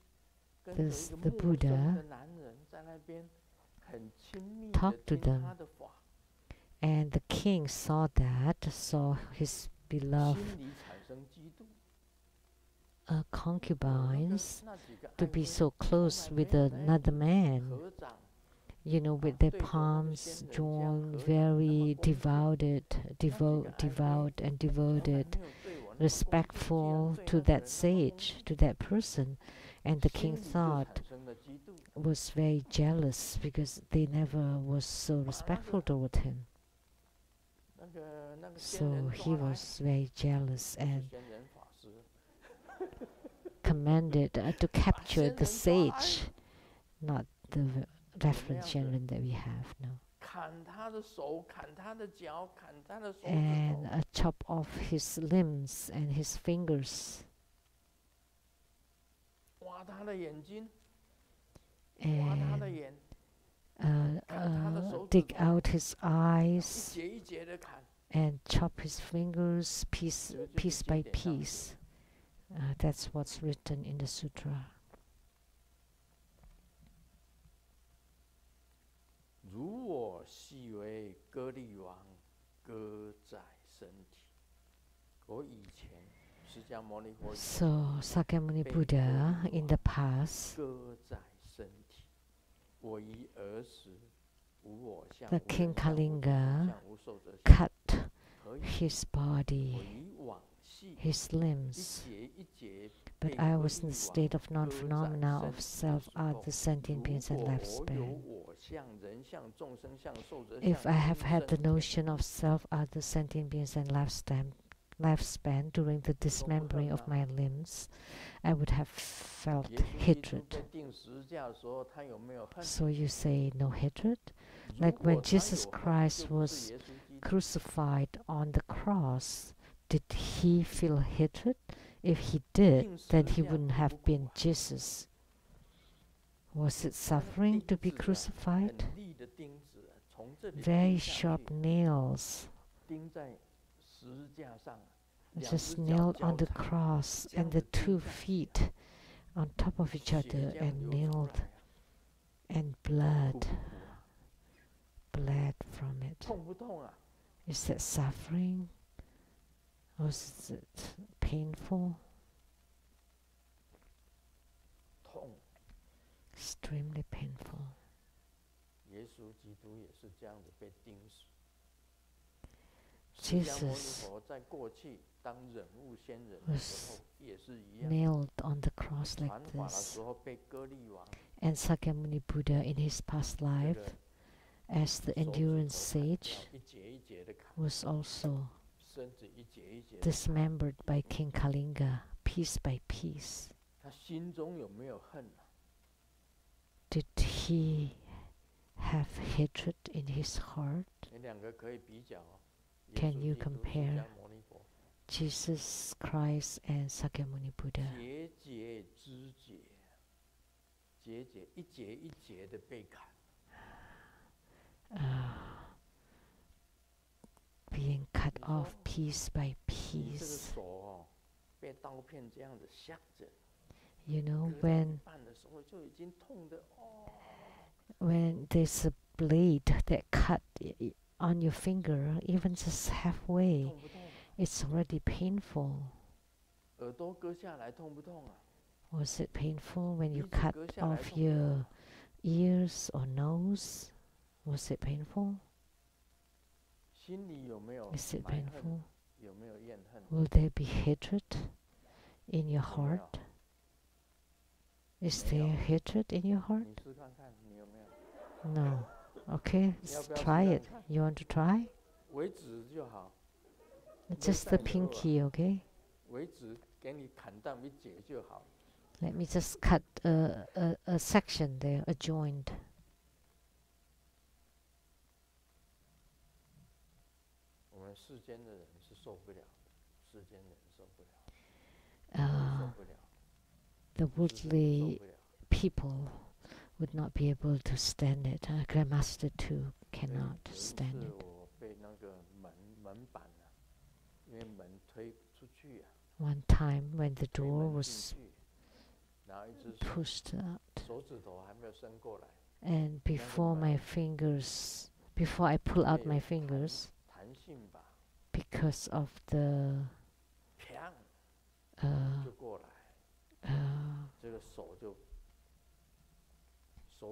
跟 this- 着一 the 个陌生 Buddha 的男人在那边很亲密 talk 的 to 听 them. 他的法， and the king saw his beloved 心里产生嫉妒。 concubines 那几个 to 爱 be 妃 so 从 close 来 with 没有在 another man, 合掌， you know, with 啊 their 对着那个 palms 仙人这样 joined, 合掌，那么 very 恭敬。 devoted, 那几个爱妃 devout and 从来 devoted, 没有对我那么恭敬，既 respectful 然对 to 那个 that 人那么恭 sage, 敬， to that person. And the 心 king 里就 thought 产生了嫉妒。 was very jealous because they never was so respectful toward him. 那个仙 So 人 he 抓来， was very jealous 是 and 仙人法师， commanded to 把 capture 仙 the 人抓来， sage, not the reference Shenren that we have now, 砍他的手，砍他的脚，砍他的手指 and 头， chop off his limbs and his fingers, 挖他的眼睛，挖他的 and 眼，砍他的手指 dig 头， out his 一 eyes 节一节的砍。 and chop his fingers 这个就是 piece 经 by 典上 piece. That's what's written in the sutra. 如我昔为歌利王，歌在身体。我以前释迦牟尼佛 So Sakyamuni Buddha in the past, 歌在身体。我以儿时无我相， the 无 King 人相，无众生 Kalinga 相，无寿者相。 cut 何以 his 我 body, 以往昔 his 一 limbs, 节一节 but 被 I 歌 was in 利 the 王 state of 歌在 non-phenomena 身 of 体的 self, 时候， other sentient beings and 如果我有 lifespan. 我相、人相、众生相、寿者 If 相、 I have 天 had the 生 notion of self, other sentient beings and lifespan during the dismembering of my limbs, I would have felt 耶稣基督 hatred. 在钉十字架的时候，他有没有恨？ So you say no hatred? 如 Like 果 when 他 Jesus 有恨， Christ 就不 was 是耶稣基督。 crucified on the cross, did he feel hatred? If he did, 钉十 then 字 he 架 wouldn't 并 have 不苦 been 啊， Jesus. Was it suffering to be crucified? 很利的钉子从这里 Very 钉下 sharp 去， nails 钉在十字架上，两 just 只脚 nailed 交 on the 叉， cross 这样 and the 子钉 2 下去 feet on top of each 血 other 这样 and 流出 nailed 来啊， and 苦 blood 不苦啊？ bled from it. 痛不痛啊？ Is that suffering? Was it painful? 痛。 Extremely painful. 耶稣基督也是这样子被钉死。释迦牟尼 Jesus 佛在过去当人物仙人的时候也是一样， nailed on the cross 传 like 法的 this. 时候被歌利王 And Sakyamuni Buddha in his past 这 life 个 as the 手指头 endurance 砍掉 sage 一节一节的砍， was also 身子一节一节的砍。 dismembered by King Kalinga piece by piece. 他心中有没有恨啊？ Did he have hatred in his heart? 你两个可以比较哦。 Can 耶稣 you 基督 compare 释迦牟尼佛 Jesus Christ and Sakyamuni Buddha? 节节肢解，节节一节一节的被砍。 Being cut 你说 off piece by 你这个 piece. 手哦，被刀片这样子削着， You know, 割到一 when 半的时候就已经痛的哦。 when there's a blade that cut on your finger, even just halfway, 痛不痛？ it's already painful. 耳朵割下来痛不痛啊？ Was it painful when 鼻 you 子 cut 割下来 off 痛不痛 your 啊？ ears or nose? Was it painful? 心里有没有 Is it 埋恨？ painful? 有没有怨恨？ Will there be hatred in your 有没有？ heart? Is 没有。 there hatred in your heart? 你试看看，你有没有？ No. Okay, 你要 let's 不要试 try 看 it. 看？ You want to try? 为止就好， Just the 没带你饿啊。 pinky, okay? 为止给你砍到一节就好。 Let me just cut a section there, a joint. 我们世间的人是受不了的，世间人受不了，受不了， The 世人受 worldly 不了。 people would not be able to stand it. Grandmaster too 所以 cannot 有一 stand 次 it. 我被那个门板啊，因为门推出去啊， One time when the 推 door 门 was 进去，然后一只手 pushed out, 手指头还没有伸过来， and before my fingers, before I pull out my fingers, 弹性吧， because of the 啪 uh, 就过来，这个手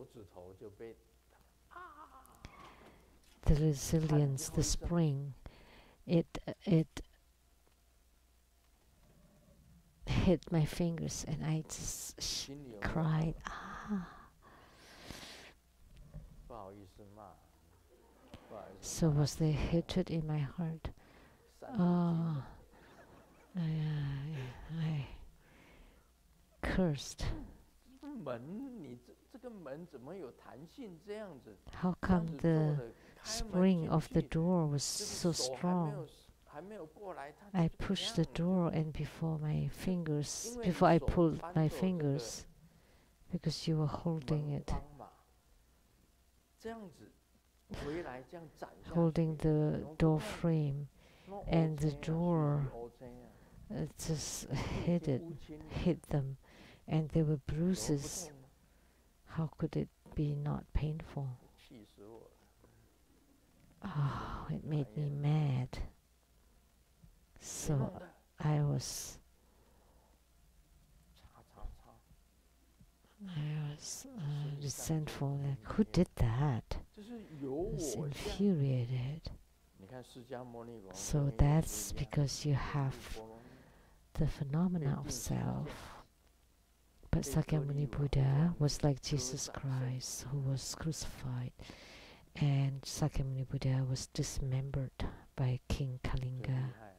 指头就被 the resilience, the spring, it hit my fingers, and I just 心里有没有 cried. 不好意思骂，不好意思 So 骂， was there hatred in my heart? 三字经 I cursed. 门，你这个门怎么有弹性这样子？ How 这样 come 子做 the 的，开门 spring 进 of the 去， door was 这 so 个手还没有过来，它 strong? I 就 pushed the 啪 door, and before my fingers, 因为你 before I 手 pulled 翻 my 着这个 fingers, because you were holding 门 it, 框嘛，这样子回来这样斩下去， holding the 弄不 door 痛 frame, 弄 and the 乌青啊 door 是乌青啊 just 已 hit 经 it, 乌青了 hit them, and there were 有不 bruises. 痛吗？ How could it be not painful? 气死我了！ Oh, it made me mad. 谁弄 So 的？ I was 擦， resentful. Like, who did that? 就是有 I was 我相。 infuriated. 你看释迦牟尼佛， So 跟耶稣 that's 一样 because you 也是 have 佛罗 the phenomena of 被钉十字架 self. But被 Sakyamuni 割利王 Buddha was like 割 Jesus 斩身 Christ, who was crucified, and Sakyamuni Buddha was dismembered by King 最厉 Kalinga. 害啊！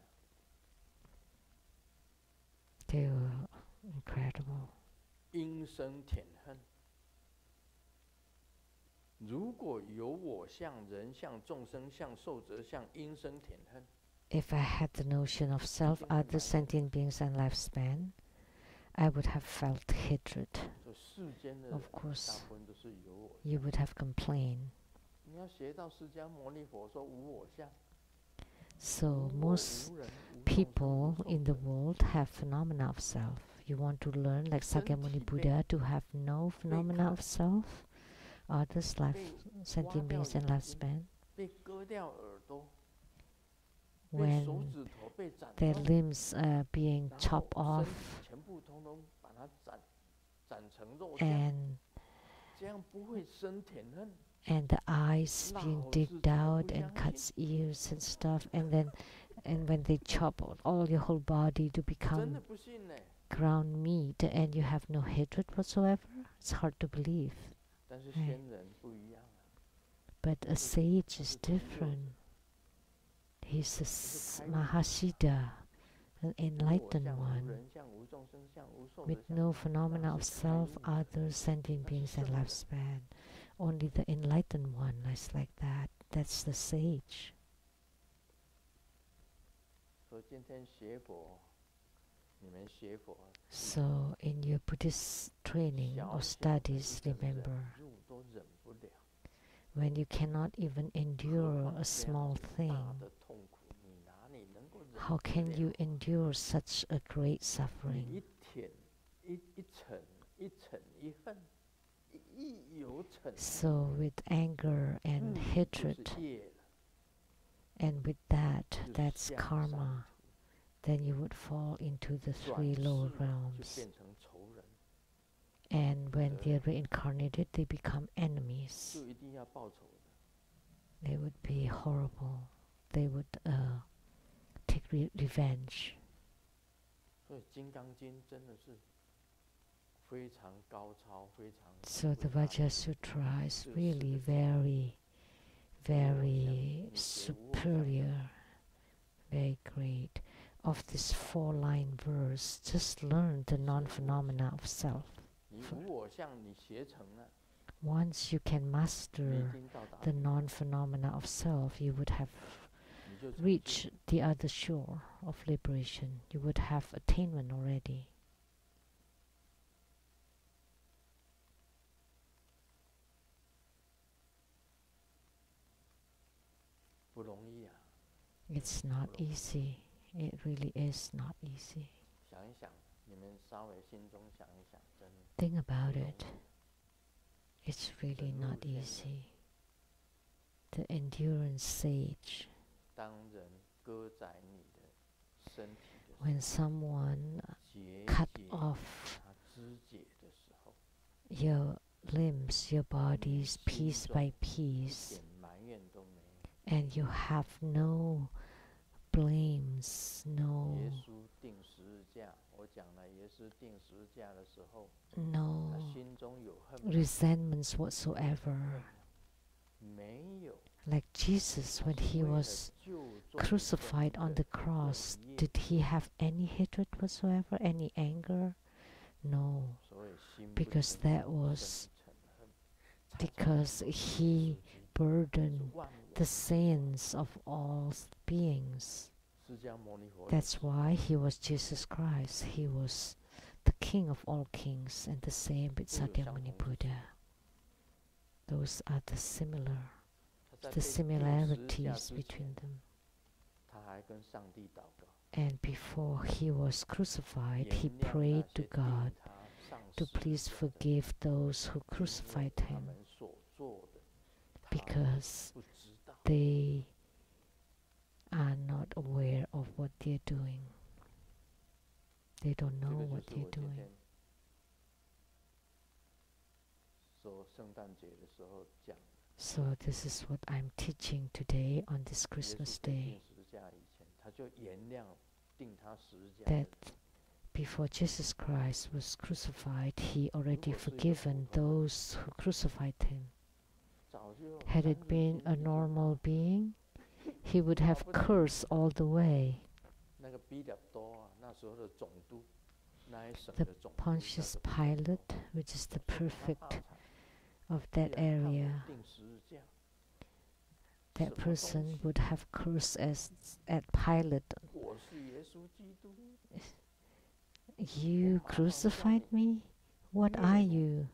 They were incredible. 因生舔恨。如果有我相、人相、众生相、寿者相，因生舔恨。 If I had the notion of self, other sentient beings, and lifespan, I would have felt hatred. 所以世间的 Of 人 course, 大部分都是有我 you 相。 would have complained. 你要学到释迦牟尼佛说无我相， So 无我 most 无人无众生 people 无寿 in the 者。 world have phenomena of self. You want to learn, like Sakyamuni 身体被 Buddha, to have no phenomena of self, others' life, 被 sentient 挖掉 beings and 眼睛， lifespan, 被割掉耳朵，被手 when 指头被斩 their 断， limbs are being 然 chopped 后 off 身体全部通通把它斩成肉酱， and 这样不会生甜恨。 the eyes 那 being 好事 digged 真的 out 不 and 相 cuts 信， ears and stuff, and when they chop out all your whole body to 真的 become 不信呢。 ground meat and you have no hatred whatsoever, it's hard to believe. 但是 Right. 仙人不一样啊， But a sage is 他是成就者， different. He's a 他是开悟者， Mahasiddha, an 无我 enlightened 相、无 one, 人相、无众生相、无寿 with 者相， no 那 phenomena of 是开 self, 悟者， others, sentient 那是 beings, and 圣人。 lifespan. Only the enlightened one is like that. That's the sage. 所以今天学佛，你们学佛， So in your Buddhist training 小 or 小的 studies, 一个忍 remember, 辱都忍不了， when you cannot even 何 endure 况 a 这样 small 子大 thing, 的痛苦，你哪里能够忍 how 得 can you 了？ endure such a great 你 suffering? 一舔一嗔一嗔一恨，一有嗔， So with anger and 就是 hatred, 业了， and with that, 就是 that's 向上 karma, then you would fall into the 转 three 世 lower 就 realms. 变成仇人， And when they're reincarnated, they become enemies. 就一定要报仇的。 They would be horrible. They would take revenge. 所以《金刚经》真的是非常高超，非常 So the 伟大的 Vajrasutra is 这四 really 个字 very, 无我相， very 你学无我相， superior, very great. Of this 4-line verse, just learn the non-phenomena of self. 你无我相，你学成了， Once you can 你已 master 经到达 the 彼岸， non-phenomena of self, you would have 你就成就 reached the other shore of liberation. You would have attainment already. 不容易啊！ It's not easy. It really is not easy. 想一想，你们稍微心中想一想，真的 Think 不 about 容 it. 易。 It's really 忍 not 辱天人， easy. The endurance sage. 当人割宰你的身体的时 When 候， someone 节 cut 节 off 它肢解的时候， your limbs, your 你 bodies, 心 piece 中 by 一 piece, 点埋怨都没有。 and you have no blames, 耶 no 稣定十字架，我讲了，耶稣定十字架的时候，他 no 心中有恨吗？ resentments 恨 whatsoever. 吗？没有。 Like Jesus, 他 when 是 he 为了 was 救众 crucified 生 on 的 the cross, 有业， did he have any hatred whatsoever, any anger? No, 所以心不 because 诚 that 实， was 生嗔恨，才叫 because 做 he 世居， burdened 是万我 the sins of all beings. 释迦牟尼佛也 That's 是， why he was Jesus Christ. He was the king of all kings, and the same with 都有相 Sakyamuni 同之处。 Buddha. Those are the similar, 他在 the 被钉十字架 similarities 之 between 前， them. 他还跟上帝祷告， And before he was crucified, he 原谅那 prayed to 些 God 钉他上 to 十字 please 架的 forgive those who 因为 crucified 他 him, 们所做的，他们 because 不知道。 they are not aware of what they're doing. They don't 这 know 个就 what 是 they're 我今 doing. 天说圣诞节的时候讲， So this is what I'm teaching today on this 耶稣 Christmas 在 day, 钉十字架以前，他就原谅钉他十字架 that 的。 before Jesus Christ was crucified, he 如 already 果是一个普 forgiven 通人， those who crucified him. 早就 Had 三 it 字 been 经 a 已经 normal being, he would 骂 have 不得。 cursed all the way. 那个比勒多啊，那时候的总督，那一省 The 的总督叫 Pontius 做比勒多， Pilate, which is the 说他 perfect 怕惨， of 既 that 然看我 area, 钉十字架， that 什么东 person 西？ would have cursed as at Pilate, 我是耶稣基督， You crucified me? What are you?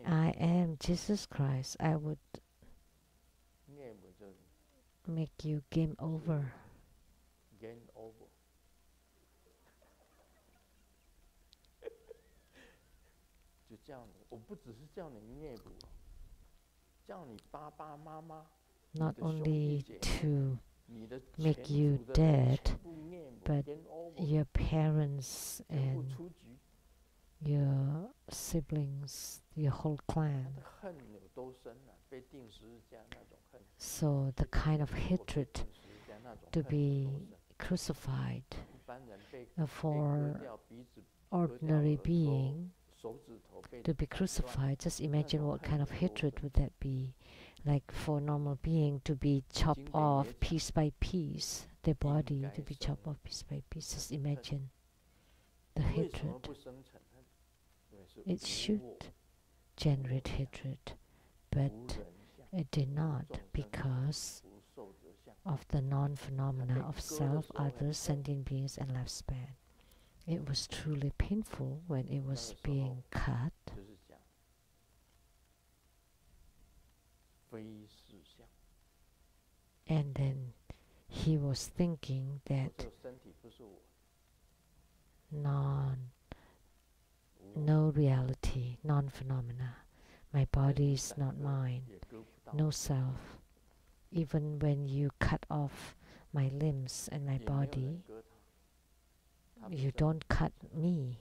I am Jesus Christ. I would make you game over. Game over. 就叫你，我不只是叫你虐捕，叫你爸爸妈妈， Not 你的兄弟 only 姐妹， to 你的 make 全 you 族的人 dead, 全部虐捕 but game over， your parents 全部 and 出局。 your siblings, your whole 他 clan. 的恨有多深啊？被钉十字架那种恨， So the kind of 被 hatred 钉十字架那种 to 恨有多 be 深？ crucified 一般人被 for 割掉鼻子，割掉 ordinary 耳朵， being 手指头被 to be 砍断， crucified. Just imagine what kind of 那种恨有多 hatred 深？ would that be? Like for normal being to be chopped 经典 off 也讲， piece by piece, their body 应 to 该 be 生 chopped off piece by piece. Just 恨， imagine the 为什么 hatred. 不生成恨？因为是 It 无 should 我， generate hatred, but 无人相， it did 无 not 众生相， because 无受者相。 of the non-phenomena of 被割的 self, 时候很 others, 痛， sentient beings, and lifespan. It was truly painful when it 那 was 个时候 being cut, 就是讲非事相， and then he was thinking 我 that 这个身体不是我， non 无我 no reality, non-phenomena. My 为 body 什么 is 敢 not 割 mine, 也割不到， no self. Even when you cut off my limbs and my 也没有人 body, 割它，它不 you 生 don't cut me.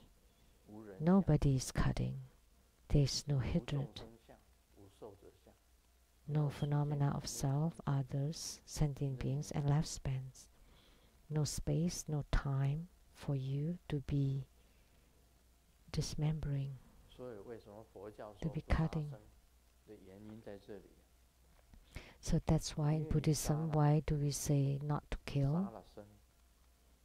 无人相， Nobody is cutting. There's no 无众 hatred, 生相，无受者相， no 没有时间， phenomena of 没有 self, others, sentient 人 beings, 生 and lifespans. No space, no time for you to be dismembering. 所以为什么佛教 To 说 be 不杀 cutting. 生的原因在这里。 So that's why in 因为你杀 Buddhism, 了， why do we say not to 杀 kill? 了生，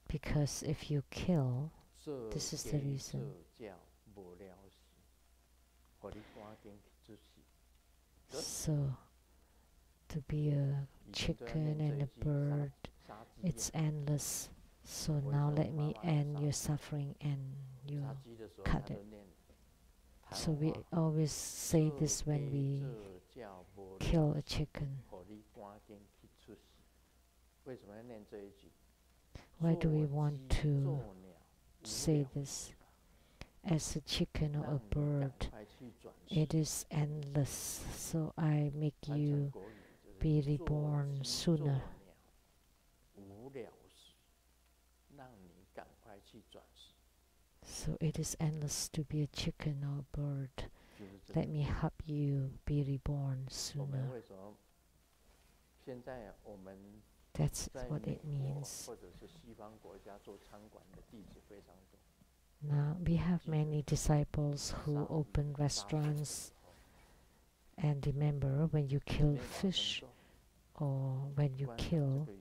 Because if you kill, 这 this is the 给 reason. 这叫无了死，互你赶紧去出世。 So to be a 以前都要 chicken 念 and 这 a 一句杀 bird, 杀鸡 it's 呀， endless. So 为 now 什么 let 妈 me 妈 end 杀 your suffering and you 杀鸡的时候， cut 他 it. 就念台 So 湾 we 话， always say 这 this when 给 we 这叫无 kill 了 a 死， chicken. 互你赶紧去出世。为什么要念这一句？ Why do we 做 want 鸡 to 做鸟，无 say 了 this? 死， As a chicken or 让 a 你赶 bird, 快去转世。 it is endless. So I make 翻成 you 国语就是 be 做 reborn 鸡做 sooner. 鸟，无了死，让你赶快去转世， So it is endless to be a chicken or a bird. 就是这个。 Let me help you be reborn 我们 sooner. 为什么现在我们 That's 在 what 美 it 国 means. 或者是西方国家做餐馆的弟子非常多。 Now we have 记得 many disciples 杀 who 鱼 open 杀狗的 restaurants. 时候， And remember, when you kill 念往生 fish 咒， or when you 观想这 kill, 个鱼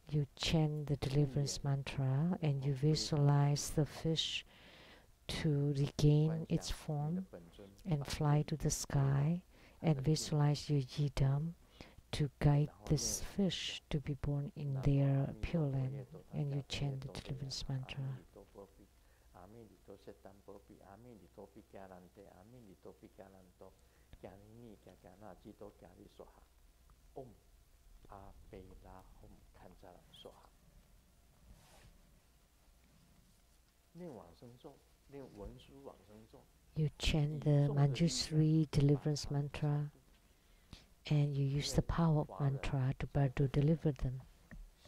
you chant the deliverance mantra and you 回归 visualize the fish to regain 观 its 想你的 form 本尊 and 法 fly 界 to the 它 sky 的 and 定 visualize your yidam to guide 然后 this 念 fish to be born in 南无 their 阿弥陀 pure 佛 land 耶多他 and 伽 you 多耶 chant the 多耶 deliverance 阿 mantra. 弥陀佛比，阿弥陀佛悉单波比，阿弥陀佛迦兰帝，阿弥陀佛迦兰多，迦尼尼迦迦那基多迦利娑哈，Om 阿贝拉 Om 堪扎兰娑哈。念往生咒，念文殊往生咒， You 以 chant 众 the 的力量 Manjusri 把 deliverance 他们超 mantra 度。 and you use the power of 华人 mantra to deliver them.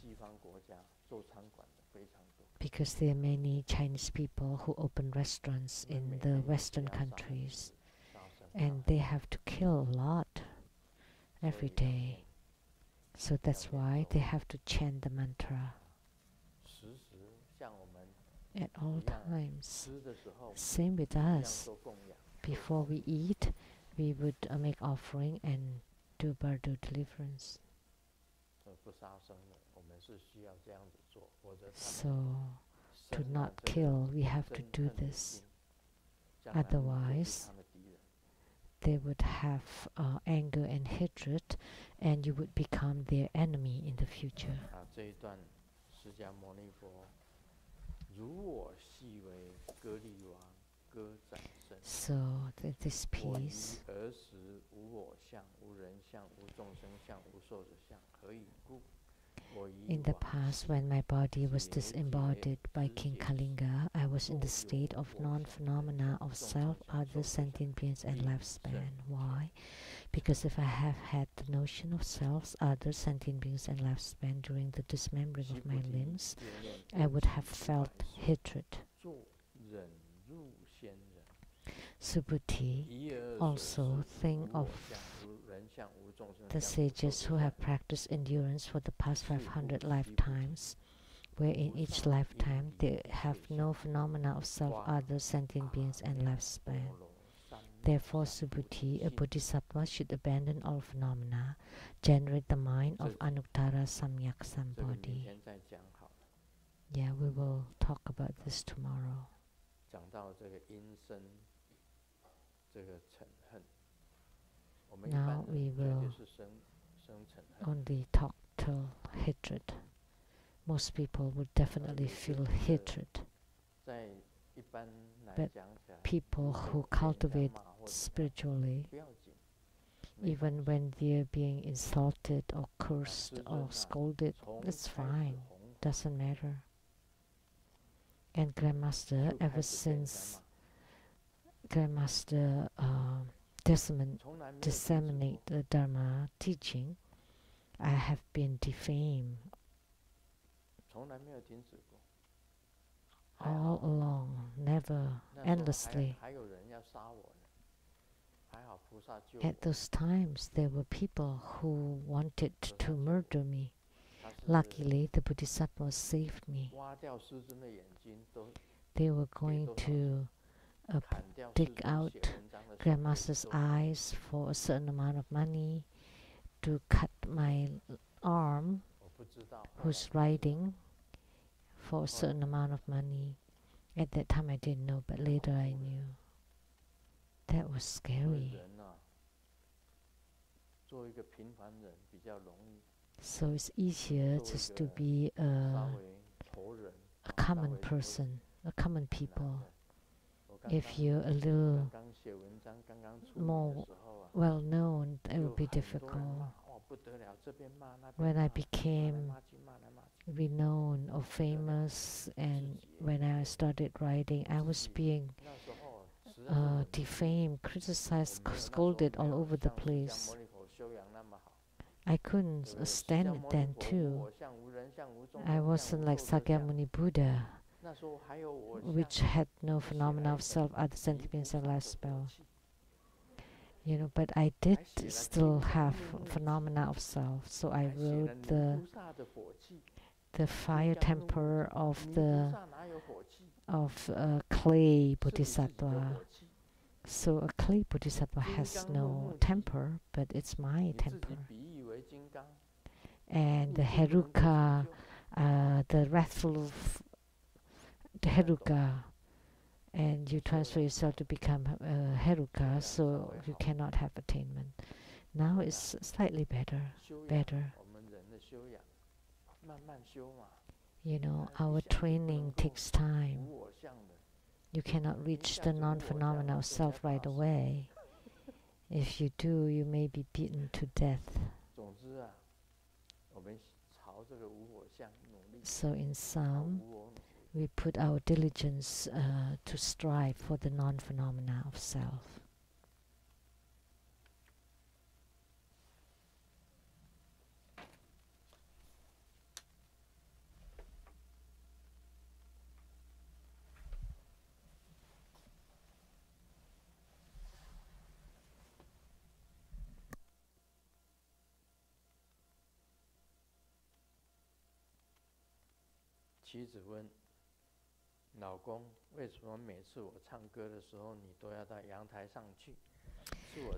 西方国家做餐馆的非常多， Because there are many Chinese people who open restaurants 因为 in 每 the 天也是 Western 要杀鱼 countries 子杀生 and 杀 they have to kill a lot 所以 every 要 day. 念 So that's 要 why 念 they 咒， have to chant the mantra 时时像我们 at all 一样， times. 吃的时候 Same with 一样 us. 做供养。 Before we eat, we would make offering and do bardo deliverance. 不杀生的，我们是需要这样子做，否则他 So 们 to 生了 not 这个 kill, we have to 憎 do 恨的 this. 心，将来你就是 Otherwise, 他的敌人。 they would have anger and hatred, and you would become their enemy in the future. 这一段释迦牟尼佛 So this peace. In the past, when my body was disembodied by King Kalinga, I was in the state of non-phenomena of self, other sentient beings, and lifespan. Why? Because if I have had the notion of selves, others, sentient beings, and lifespan during the dismembering of my limbs, I would have felt hatred. Subhuti also think of the sages who have practiced endurance for the past 500 lifetimes, where in each lifetime they have no phenomena of self, others, sentient beings, and lifespan. Therefore, Subhuti, a bodhisattva, should abandon all phenomena, generate the mind of Anuttara Samyak Sambodhi. Yeah, we will talk about this tomorrow. Now we will only talk till hatred. Most people would definitely feel hatred. But people who cultivate spiritually, even when they're being insulted or cursed or scolded, it's fine, doesn't matter. And Grandmaster, ever since Grandmaster disseminate the Dharma teaching, I have been defamed all along, never, endlessly. At those times, there were people who wanted to murder me. Luckily, the Bodhisattva saved me. They were going to dig out Grandmaster's eyes for a certain amount of money, to cut my arm, who's riding, for a certain amount of money. At that time I didn't know, but later I knew. That was scary. So it's easier just to be a common person, a common people. If you're a little more well known, it will be difficult. When I became renowned or famous, and when I started writing, I was being defamed, criticized, scolded all over the place. I couldn't stand it then too. I wasn't like Sakyamuni Buddha, which had no phenomena of self, other sentiments, and lifespell. You know, but I did still have phenomena of self. So I wrote the fire temper of clay bodhisattva. So a clay bodhisattva has no temper, but it's my temper. And the Heruka, the wrathful, the Heruka, and you transfer yourself to become Heruka, so you cannot have attainment. Now it's slightly better. You know, our training takes time. You cannot reach the non-phenomena of self right away. If you do, you may be beaten to death. So in sum, we put our diligence to strive for the non-phenomena of self.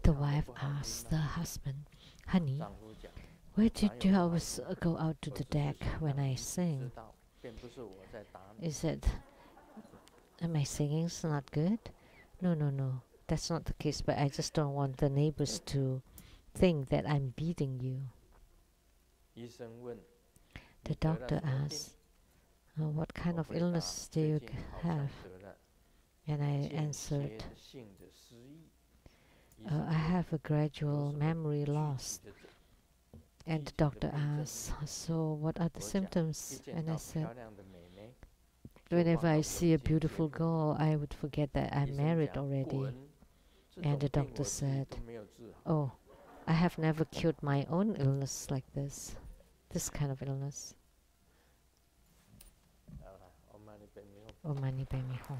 The wife asked the husband, "Honey, why did you always go out to the deck when I sing? Is it my singing's not good?" No, that's not the case, but I just don't want the neighbors to think that I'm beating you. The doctor asked, What kind of illness do you have? And I answered, I have a gradual memory loss. And the doctor asked, so what are the symptoms? And I said, whenever I see a beautiful girl, I would forget that I'm married already. And the doctor said, oh, I have never cured my own illness like this kind of illness. Om Mani Padme Hum.